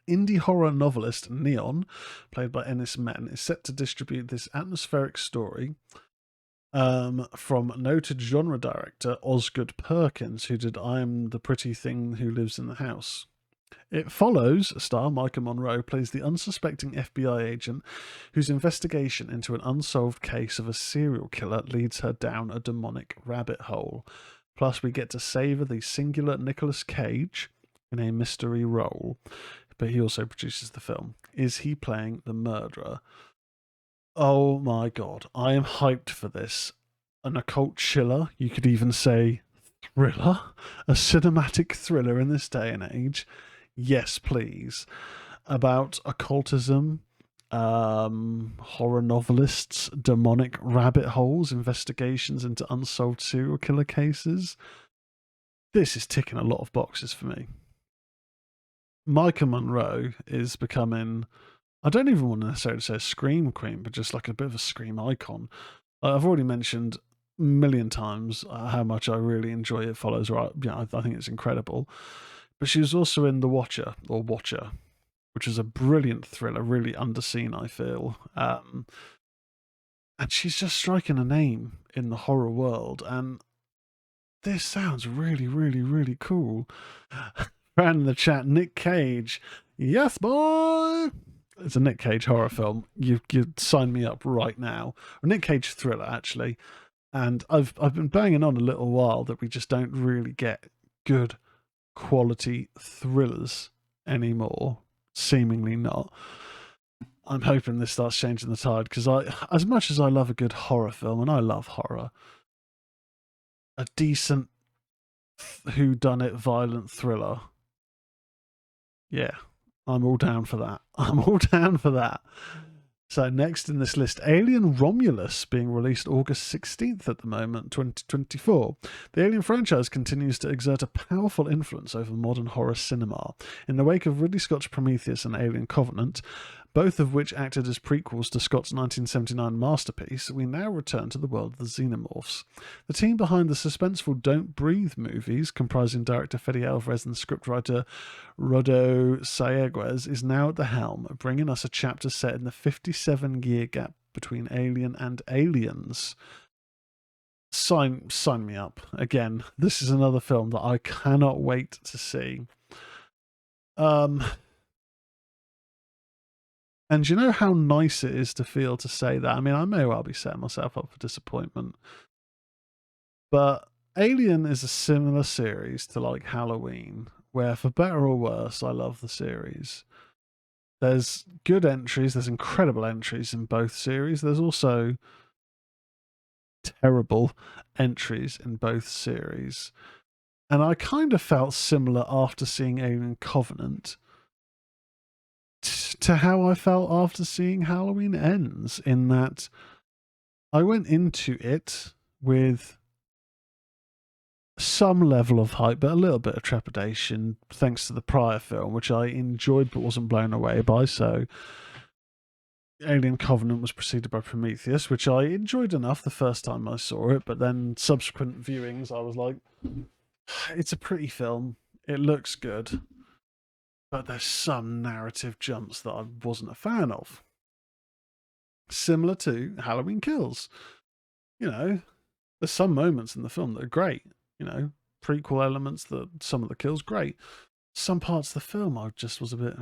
Speaker 1: Indie horror novelist Neon, played by Ennis Men, is set to distribute this atmospheric story from noted genre director Osgood Perkins, who did I Am the Pretty Thing Who Lives in the House. It follows star Micah Monroe plays the unsuspecting FBI agent whose investigation into an unsolved case of a serial killer leads her down a demonic rabbit hole. Plus, we get to savour the singular Nicolas Cage in a mystery role, but he also produces the film. Is he playing the murderer? Oh my god, I am hyped for this. An occult chiller, you could even say thriller, a cinematic thriller in this day and age. Yes, please. About occultism, horror novelists, demonic rabbit holes, investigations into unsolved serial killer cases. This is ticking a lot of boxes for me. Micah Monroe is becoming, I don't even want to necessarily say a scream queen, but just like a bit of a scream icon. I've already mentioned a million times how much I really enjoy It Follows. Right, yeah, I think it's incredible. But she was also in The Watcher, which is a brilliant thriller, really underseen, I feel. And she's just striking a name in the horror world. And this sounds really, really, really cool. Ran in the chat, Nick Cage. Yes, boy! It's a Nick Cage horror film. You sign me up right now. A Nick Cage thriller, actually. And I've been banging on a little while that we just don't really get good quality thrillers anymore. Seemingly not. I'm hoping this starts changing the tide because as much as I love a good horror film, and I love horror, a decent whodunit violent thriller, yeah, I'm all down for that. I'm all down for that. So next in this list, Alien Romulus, being released August 16th at the moment, 2024. The Alien franchise continues to exert a powerful influence over modern horror cinema. In the wake of Ridley Scott's Prometheus and Alien Covenant, both of which acted as prequels to Scott's 1979 masterpiece, we now return to the world of the Xenomorphs. The team behind the suspenseful Don't Breathe movies, comprising director Fede Alvarez and scriptwriter Rodo Sayeguez, is now at the helm, bringing us a chapter set in the 57-year gap between Alien and Aliens. Sign me up. Again, this is another film that I cannot wait to see. And you know how nice it is to feel to say that? I mean, I may well be setting myself up for disappointment. But Alien is a similar series to like Halloween, where for better or worse, I love the series. There's good entries, there's incredible entries in both series. There's also terrible entries in both series. And I kind of felt similar after seeing Alien Covenant to how I felt after seeing Halloween Ends, in that I went into it with some level of hype, but a little bit of trepidation, thanks to the prior film, which I enjoyed but wasn't blown away by. So, Alien Covenant was preceded by Prometheus, which I enjoyed enough the first time I saw it, but then subsequent viewings, I was like, it's a pretty film. It looks good, but there's some narrative jumps that I wasn't a fan of. Similar to Halloween Kills. There's some moments in the film that are great. Prequel elements, that some of the kills great. Some parts of the film I just was a bit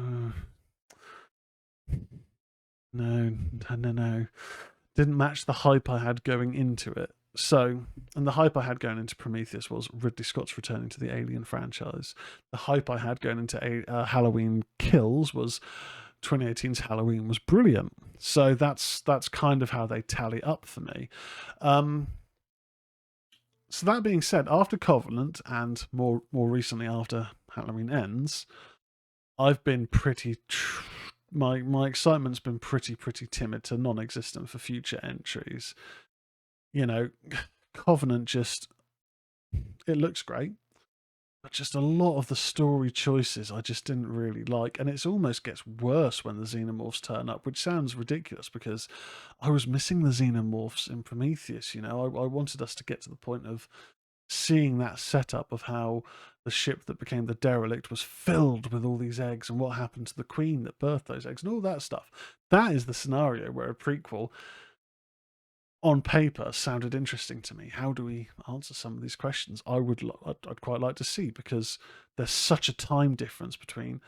Speaker 1: no. Didn't match the hype I had going into it. So, and the hype I had going into Prometheus was Ridley Scott's returning to the Alien franchise. The hype I had going into Halloween Kills was 2018's Halloween was brilliant. So that's kind of how they tally up for me. So that being said, after Covenant and more recently after Halloween Ends, I've been pretty. My excitement's been pretty timid to non-existent for future entries. Covenant it looks great, but just a lot of the story choices I just didn't really like, and it almost gets worse when the xenomorphs turn up, which sounds ridiculous because I was missing the xenomorphs in Prometheus. I wanted us to get to the point of seeing that setup of how the ship that became the derelict was filled with all these eggs and what happened to the queen that birthed those eggs and all that stuff. That is the scenario where a prequel on paper sounded interesting to me. How do we answer some of these questions? I'd quite like to see, because there's such a time difference between,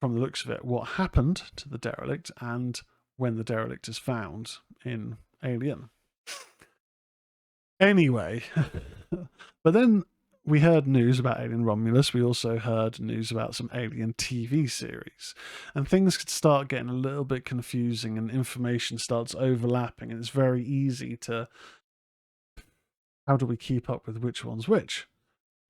Speaker 1: from the looks of it, what happened to the derelict and when the derelict is found in Alien. Anyway, but then we heard news about Alien Romulus. We also heard news about some Alien TV series. And things could start getting a little bit confusing and information starts overlapping. And it's very easy to... How do we keep up with which one's which?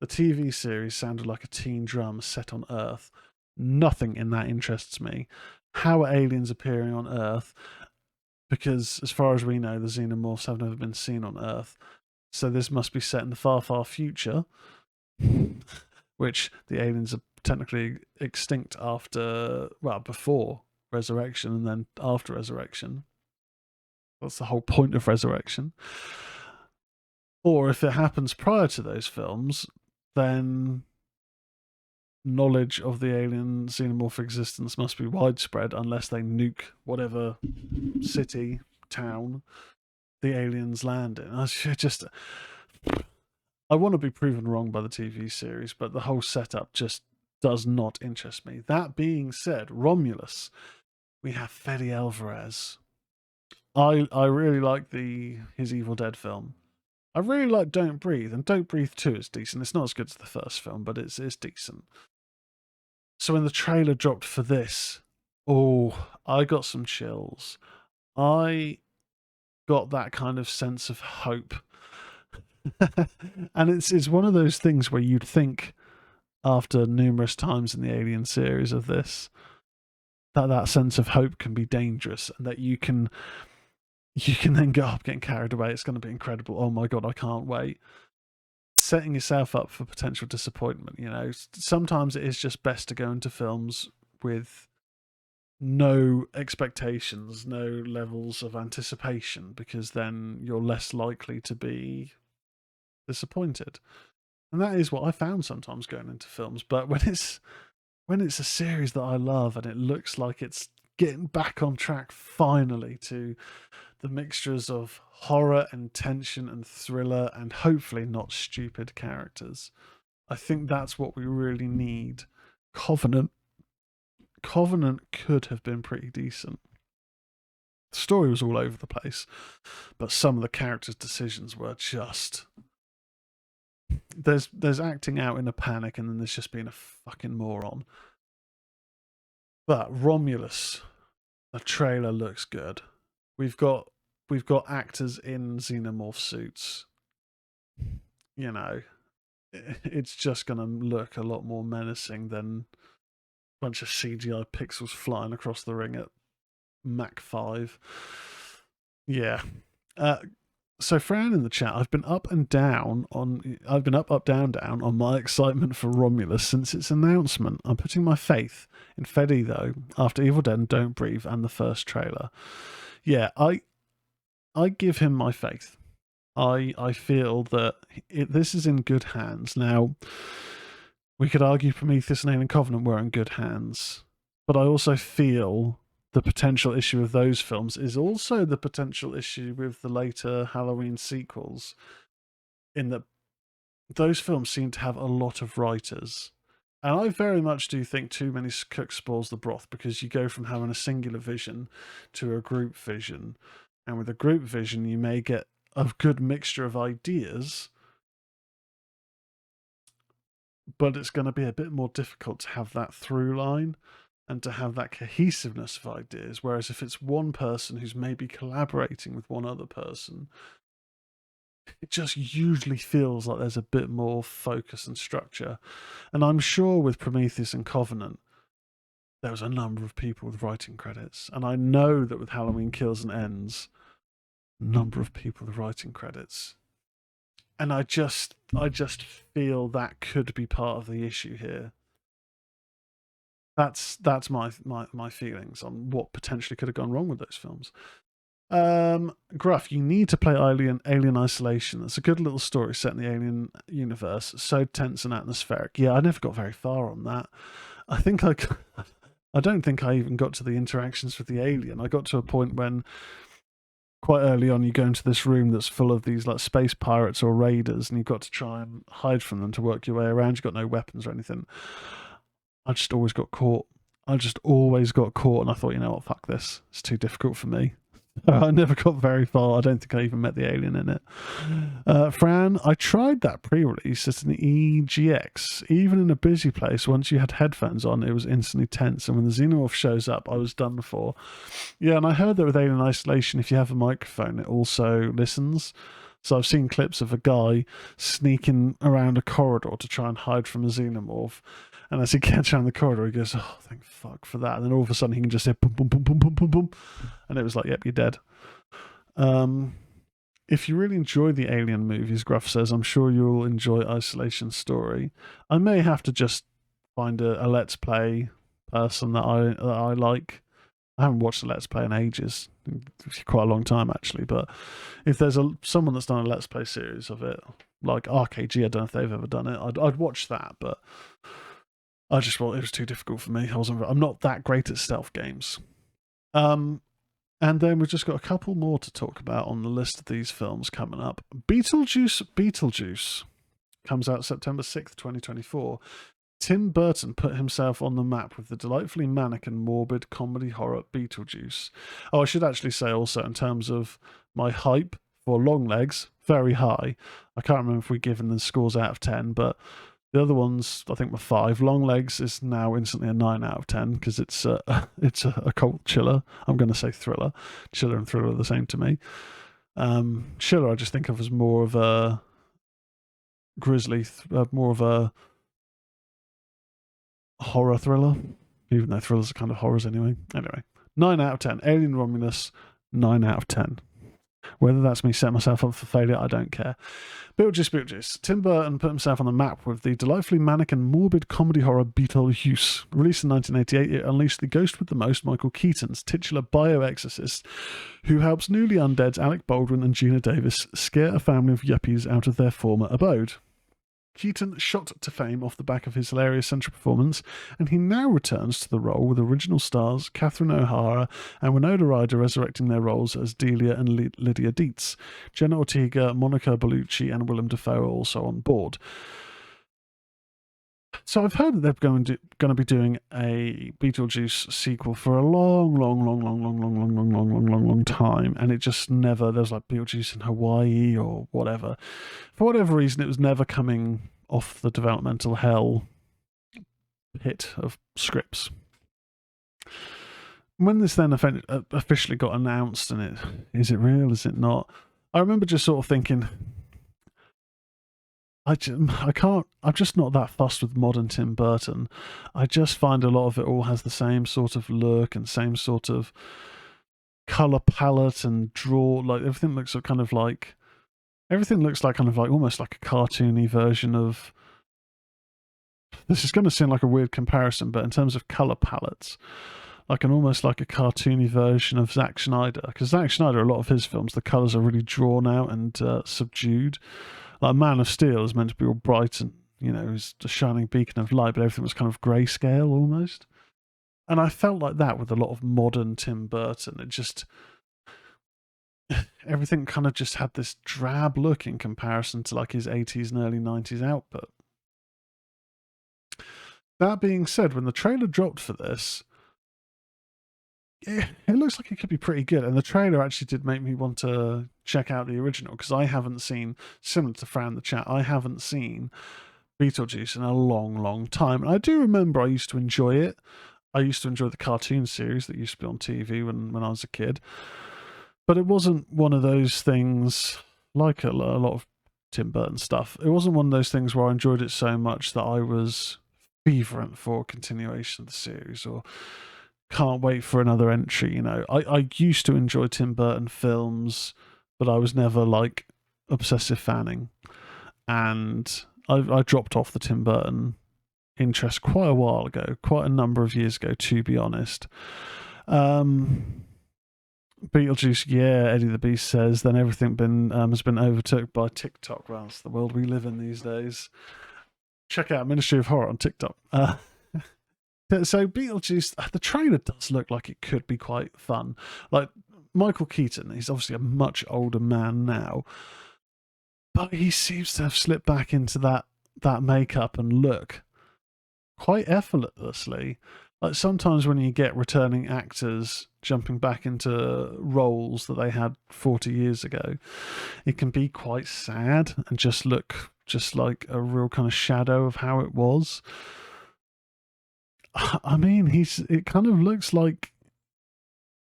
Speaker 1: The TV series sounded like a teen drama set on Earth. Nothing in that interests me. How are aliens appearing on Earth? Because as far as we know, the xenomorphs have never been seen on Earth. So this must be set in the far, far future, which the aliens are technically extinct before resurrection and then after resurrection. That's the whole point of resurrection. Or if it happens prior to those films, then knowledge of the alien xenomorph existence must be widespread unless they nuke whatever city, town the aliens land in. I want to be proven wrong by the TV series, but the whole setup just does not interest me. That being said, Romulus, we have Fede Alvarez. I really like his Evil Dead film. I really like Don't Breathe, and Don't Breathe 2 is decent. It's not as good as the first film, but it's decent. So when the trailer dropped for this, I got some chills. I got that kind of sense of hope. And it's one of those things where you'd think, after numerous times in the Alien series of this, that sense of hope can be dangerous, and that you can then go up getting carried away. It's going to be incredible. Oh my god, I can't wait. Setting yourself up for potential disappointment. Sometimes it is just best to go into films with no expectations, no levels of anticipation, because then you're less likely to be disappointed. And that is what I found sometimes going into films. But when it's a series that I love and it looks like it's getting back on track finally to the mixtures of horror and tension and thriller and hopefully not stupid characters, I think that's what we really need. Covenant could have been pretty decent. The story was all over the place, but some of the characters' decisions were just... There's acting out in a panic, and then there's just being a fucking moron. But Romulus, the trailer looks good. We've got we've got actors in xenomorph suits. You know, it's just going to look a lot more menacing than a bunch of CGI pixels flying across the ring at Mach 5. Yeah. So Fran in the chat, I've been up, down, down on my excitement for Romulus since its announcement. I'm putting my faith in Fede though, after Evil Dead and Don't Breathe and the first trailer. Yeah, I give him my faith. I feel that this is in good hands. Now, we could argue Prometheus and Alien Covenant were in good hands, but I also feel the potential issue of those films is also the potential issue with the later Halloween sequels, in that those films seem to have a lot of writers. And I very much do think too many cooks spoils the broth, because you go from having a singular vision to a group vision. And with a group vision, you may get a good mixture of ideas, but it's going to be a bit more difficult to have that through line and to have that cohesiveness of ideas. Whereas if it's one person who's maybe collaborating with one other person, it just usually feels like there's a bit more focus and structure. And I'm sure with Prometheus and Covenant, there was a number of people with writing credits. And I know that with Halloween Kills and Ends, a number of people with writing credits. And I just feel that could be part of the issue here. That's my feelings on what potentially could have gone wrong with those films. Gruff, you need to play Alien Isolation. It's a good little story set in the Alien universe, so tense and atmospheric. Yeah, I never got very far on that. I don't think I even got to the interactions with the alien. I got to a point when, quite early on, you go into this room that's full of these like space pirates or raiders, and you've got to try and hide from them to work your way around. You've got no weapons or anything. I just always got caught. And I thought, you know what, fuck this. It's too difficult for me. I never got very far. I don't think I even met the alien in it. Fran, I tried that pre-release at an EGX. Even in a busy place, once you had headphones on, it was instantly tense. And when the xenomorph shows up, I was done for. Yeah, and I heard that with Alien Isolation, if you have a microphone, it also listens. So I've seen clips of a guy sneaking around a corridor to try and hide from a xenomorph. And as he gets around the corridor, he goes, "Oh, thank fuck for that." And then all of a sudden, he can just say, "Boom, boom, boom, boom, boom, boom, boom," and it was like, "Yep, you're dead." If you really enjoy the Alien movies, Gruff says, I'm sure you'll enjoy Isolation Story. I may have to just find a Let's Play person that I like. I haven't watched a Let's Play in ages, quite a long time actually. But if there's someone that's done a Let's Play series of it, like RKG, I don't know if they've ever done it. I'd watch that, but I just thought it was too difficult for me. I'm not that great at stealth games. And then we've just got a couple more to talk about on the list of these films coming up. Beetlejuice comes out September 6th, 2024. Tim Burton put himself on the map with the delightfully manic and morbid comedy horror Beetlejuice. Oh, I should actually say also, in terms of my hype for Longlegs, very high. I can't remember if we've given the scores out of 10, but the other ones, I think, were 5. Longlegs is now instantly a 9 out of 10 because it's a cult chiller. I'm going to say thriller. Chiller and thriller are the same to me. Chiller I just think of as more of a grisly, more of a horror thriller, even though thrillers are kind of horrors anyway. Anyway, 9 out of 10. Alien Romulus, 9 out of 10. Whether that's me setting myself up for failure, I don't care. Beetlejuice. Tim Burton put himself on the map with the delightfully manic and morbid comedy horror Beetlejuice. Released in 1988, it unleashed the ghost with the most, Michael Keaton's titular bioexorcist, who helps newly undeads Alec Baldwin and Gina Davis scare a family of yuppies out of their former abode. Keaton shot to fame off the back of his hilarious central performance, and he now returns to the role with original stars Catherine O'Hara and Winona Ryder resurrecting their roles as Delia and Lydia Dietz. Jenna Ortega, Monica Bellucci, and Willem Dafoe are also on board. So I've heard that they're going to be doing a Beetlejuice sequel for a long time, and it just never. There's like Beetlejuice in Hawaii or whatever. For whatever reason, it was never coming off the developmental hell pit of scripts. when this then officially got announced, and is it real? Is it not? I remember just sort of thinking, I can't. I'm just not that fussed with modern Tim Burton. I just find a lot of it all has the same sort of look and same sort of color palette and draw. Like everything looks kind of like everything looks like kind of like almost like a cartoony version of. This is going to seem like a weird comparison, but in terms of color palettes, like an almost like a cartoony version of Zack Snyder. Because Zack Snyder, a lot of his films, the colors are really drawn out and subdued. Like Man of Steel is meant to be all bright and, is a shining beacon of light, but everything was kind of grayscale almost. And I felt like that with a lot of modern Tim Burton. It just, everything kind of just had this drab look in comparison to like his 80s and early 90s output. That being said, when the trailer dropped for this, it looks like it could be pretty good. And the trailer actually did make me want to check out the original, because I haven't seen, similar to Fran the Chat, I haven't seen Beetlejuice in a long, long time. And I do remember I used to enjoy it. I used to enjoy the cartoon series that used to be on TV when I was a kid. But it wasn't one of those things, like a lot of Tim Burton stuff, it wasn't one of those things where I enjoyed it so much that I was fervent for a continuation of the series, or can't wait for another entry. I used to enjoy Tim Burton films, but I was never like obsessive fanning, and I dropped off the Tim Burton interest quite a while ago, quite a number of years ago, to be honest. Beetlejuice, yeah, Eddie the Beast says, then everything has been overtook by TikTok. Well, it's the world we live in these days. Check out Ministry of Horror on TikTok. So Beetlejuice, the trailer does look like it could be quite fun. Like Michael Keaton, he's obviously a much older man now, but he seems to have slipped back into that makeup and look quite effortlessly. Like sometimes when you get returning actors jumping back into roles that they had 40 years ago, it can be quite sad and just look just like a real kind of shadow of how it was. I mean, it kind of looks like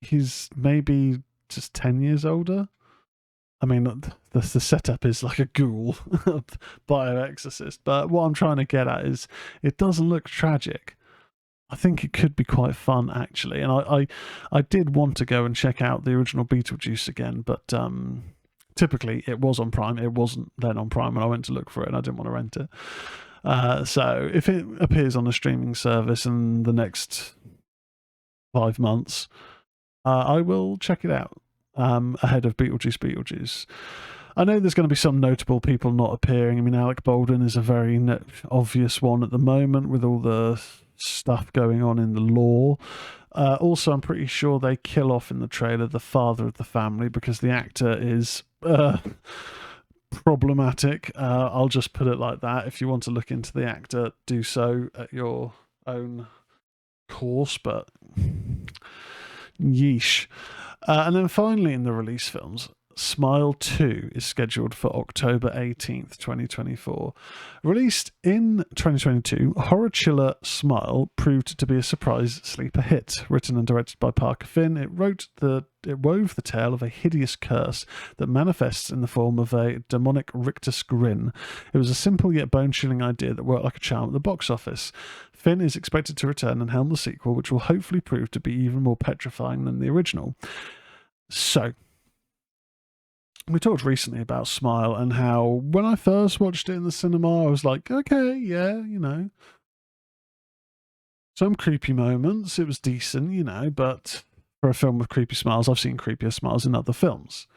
Speaker 1: he's maybe just 10 years older. I mean, the setup is like a ghoul bioexorcist, but what I'm trying to get at is it doesn't look tragic. I think it could be quite fun, actually. And I did want to go and check out the original Beetlejuice again, but typically it was on Prime. It wasn't then on Prime when I went to look for it, and I didn't want to rent it. So if it appears on a streaming service in the next 5 months, I will check it out ahead of Beetlejuice. I know there's going to be some notable people not appearing. I mean, Alec Baldwin is a very obvious one at the moment with all the stuff going on in the law. Also, I'm pretty sure they kill off in the trailer the father of the family because the actor is problematic. I'll just put it like that. If you want to look into the actor, do so at your own course, but yeesh. And then finally in the release films, Smile 2 is scheduled for October 18th, 2024. Released in 2022, horror chiller Smile proved to be a surprise sleeper hit. Written and directed by Parker Finn, it wove the tale of a hideous curse that manifests in the form of a demonic rictus grin. It was a simple yet bone-chilling idea that worked like a charm at the box office. Finn is expected to return and helm the sequel, which will hopefully prove to be even more petrifying than the original. So, we talked recently about Smile and how when I first watched it in the cinema, I was like, okay, yeah, some creepy moments. It was decent, but for a film with creepy smiles, I've seen creepier smiles in other films.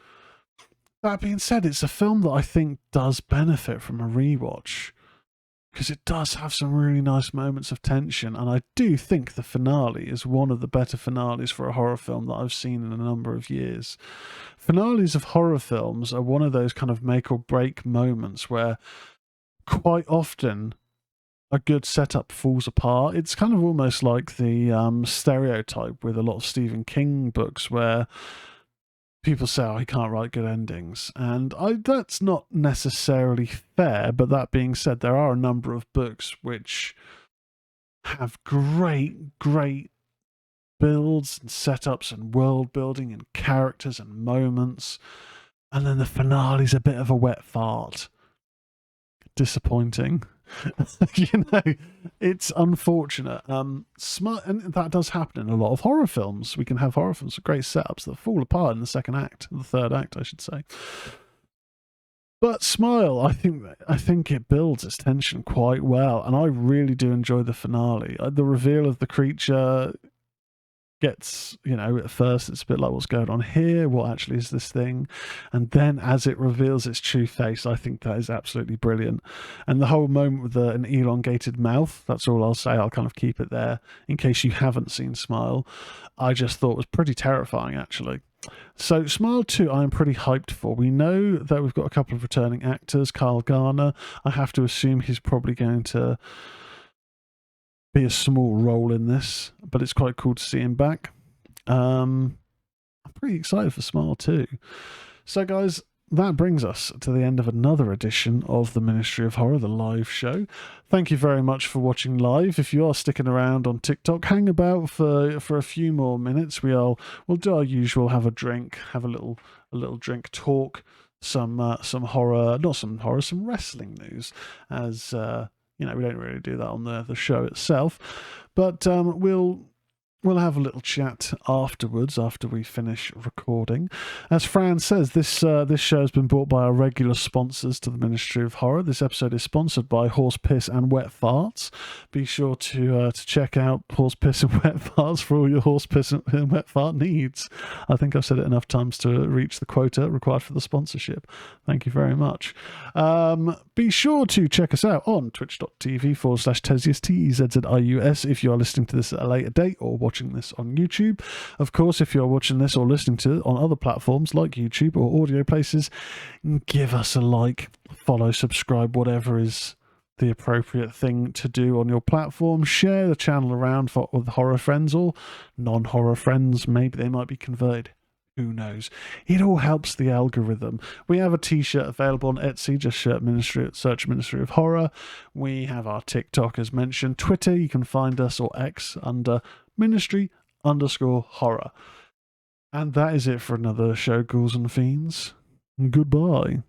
Speaker 1: That being said, it's a film that I think does benefit from a rewatch, because it does have some really nice moments of tension, and I do think the finale is one of the better finales for a horror film that I've seen in a number of years. Finales of horror films are one of those kind of make or break moments where quite often a good setup falls apart. It's kind of almost like the stereotype with a lot of Stephen King books where people say, oh, he can't write good endings. And that's not necessarily fair, but that being said, there are a number of books which have great builds and setups and world building and characters and moments. And then the finale's a bit of a wet fart. Disappointing. It's unfortunate. Smart, and that does happen in a lot of horror films. We can have horror films with great setups that fall apart in the second act, the third act, I should say. But Smile, I think it builds its tension quite well, and I really do enjoy the finale. The reveal of the creature gets, at first it's a bit like, what's going on here? What actually is this thing? And then as it reveals its true face, I think that is absolutely brilliant. And the whole moment with an elongated mouth, that's all I'll say. I'll kind of keep it there in case you haven't seen Smile. I just thought was pretty terrifying, actually. So Smile 2 I am pretty hyped for. We know that we've got a couple of returning actors. Kyle Garner, I have to assume he's probably going to be a small role in this, but it's quite cool to see him back. I'm pretty excited for Smile 2. So guys, that brings us to the end of another edition of the Ministry of Horror, the live show. Thank you very much for watching live. If you are sticking around on TikTok, hang about for a few more minutes. We'll do our usual, have a drink, have a little drink, talk, some horror, not some horror, some wrestling news, as we don't really do that on the show itself, but we'll have a little chat afterwards, after we finish recording. As Fran says, this show has been brought by our regular sponsors to the Ministry of Horror. This episode is sponsored by Horse Piss and Wet Farts. Be sure to check out Horse Piss and Wet Farts for all your horse piss and wet fart needs. I think I've said it enough times to reach the quota required for the sponsorship. Thank you very much. Be sure to check us out on twitch.tv/Tezius, TEZZIUS, if you are listening to this at a later date or watching this on YouTube. Of course, if you're watching this or listening to it on other platforms like YouTube or audio places, give us a like, follow, subscribe, whatever is the appropriate thing to do on your platform. Share the channel around with horror friends or non-horror friends. Maybe they might be converted. Who knows? It all helps the algorithm. We have a t-shirt available on Etsy. Just search Ministry of Horror. We have our TikTok, as mentioned. Twitter, you can find us, or X, under Ministry_Horror. And that is it for another show, Ghouls and Fiends. Goodbye.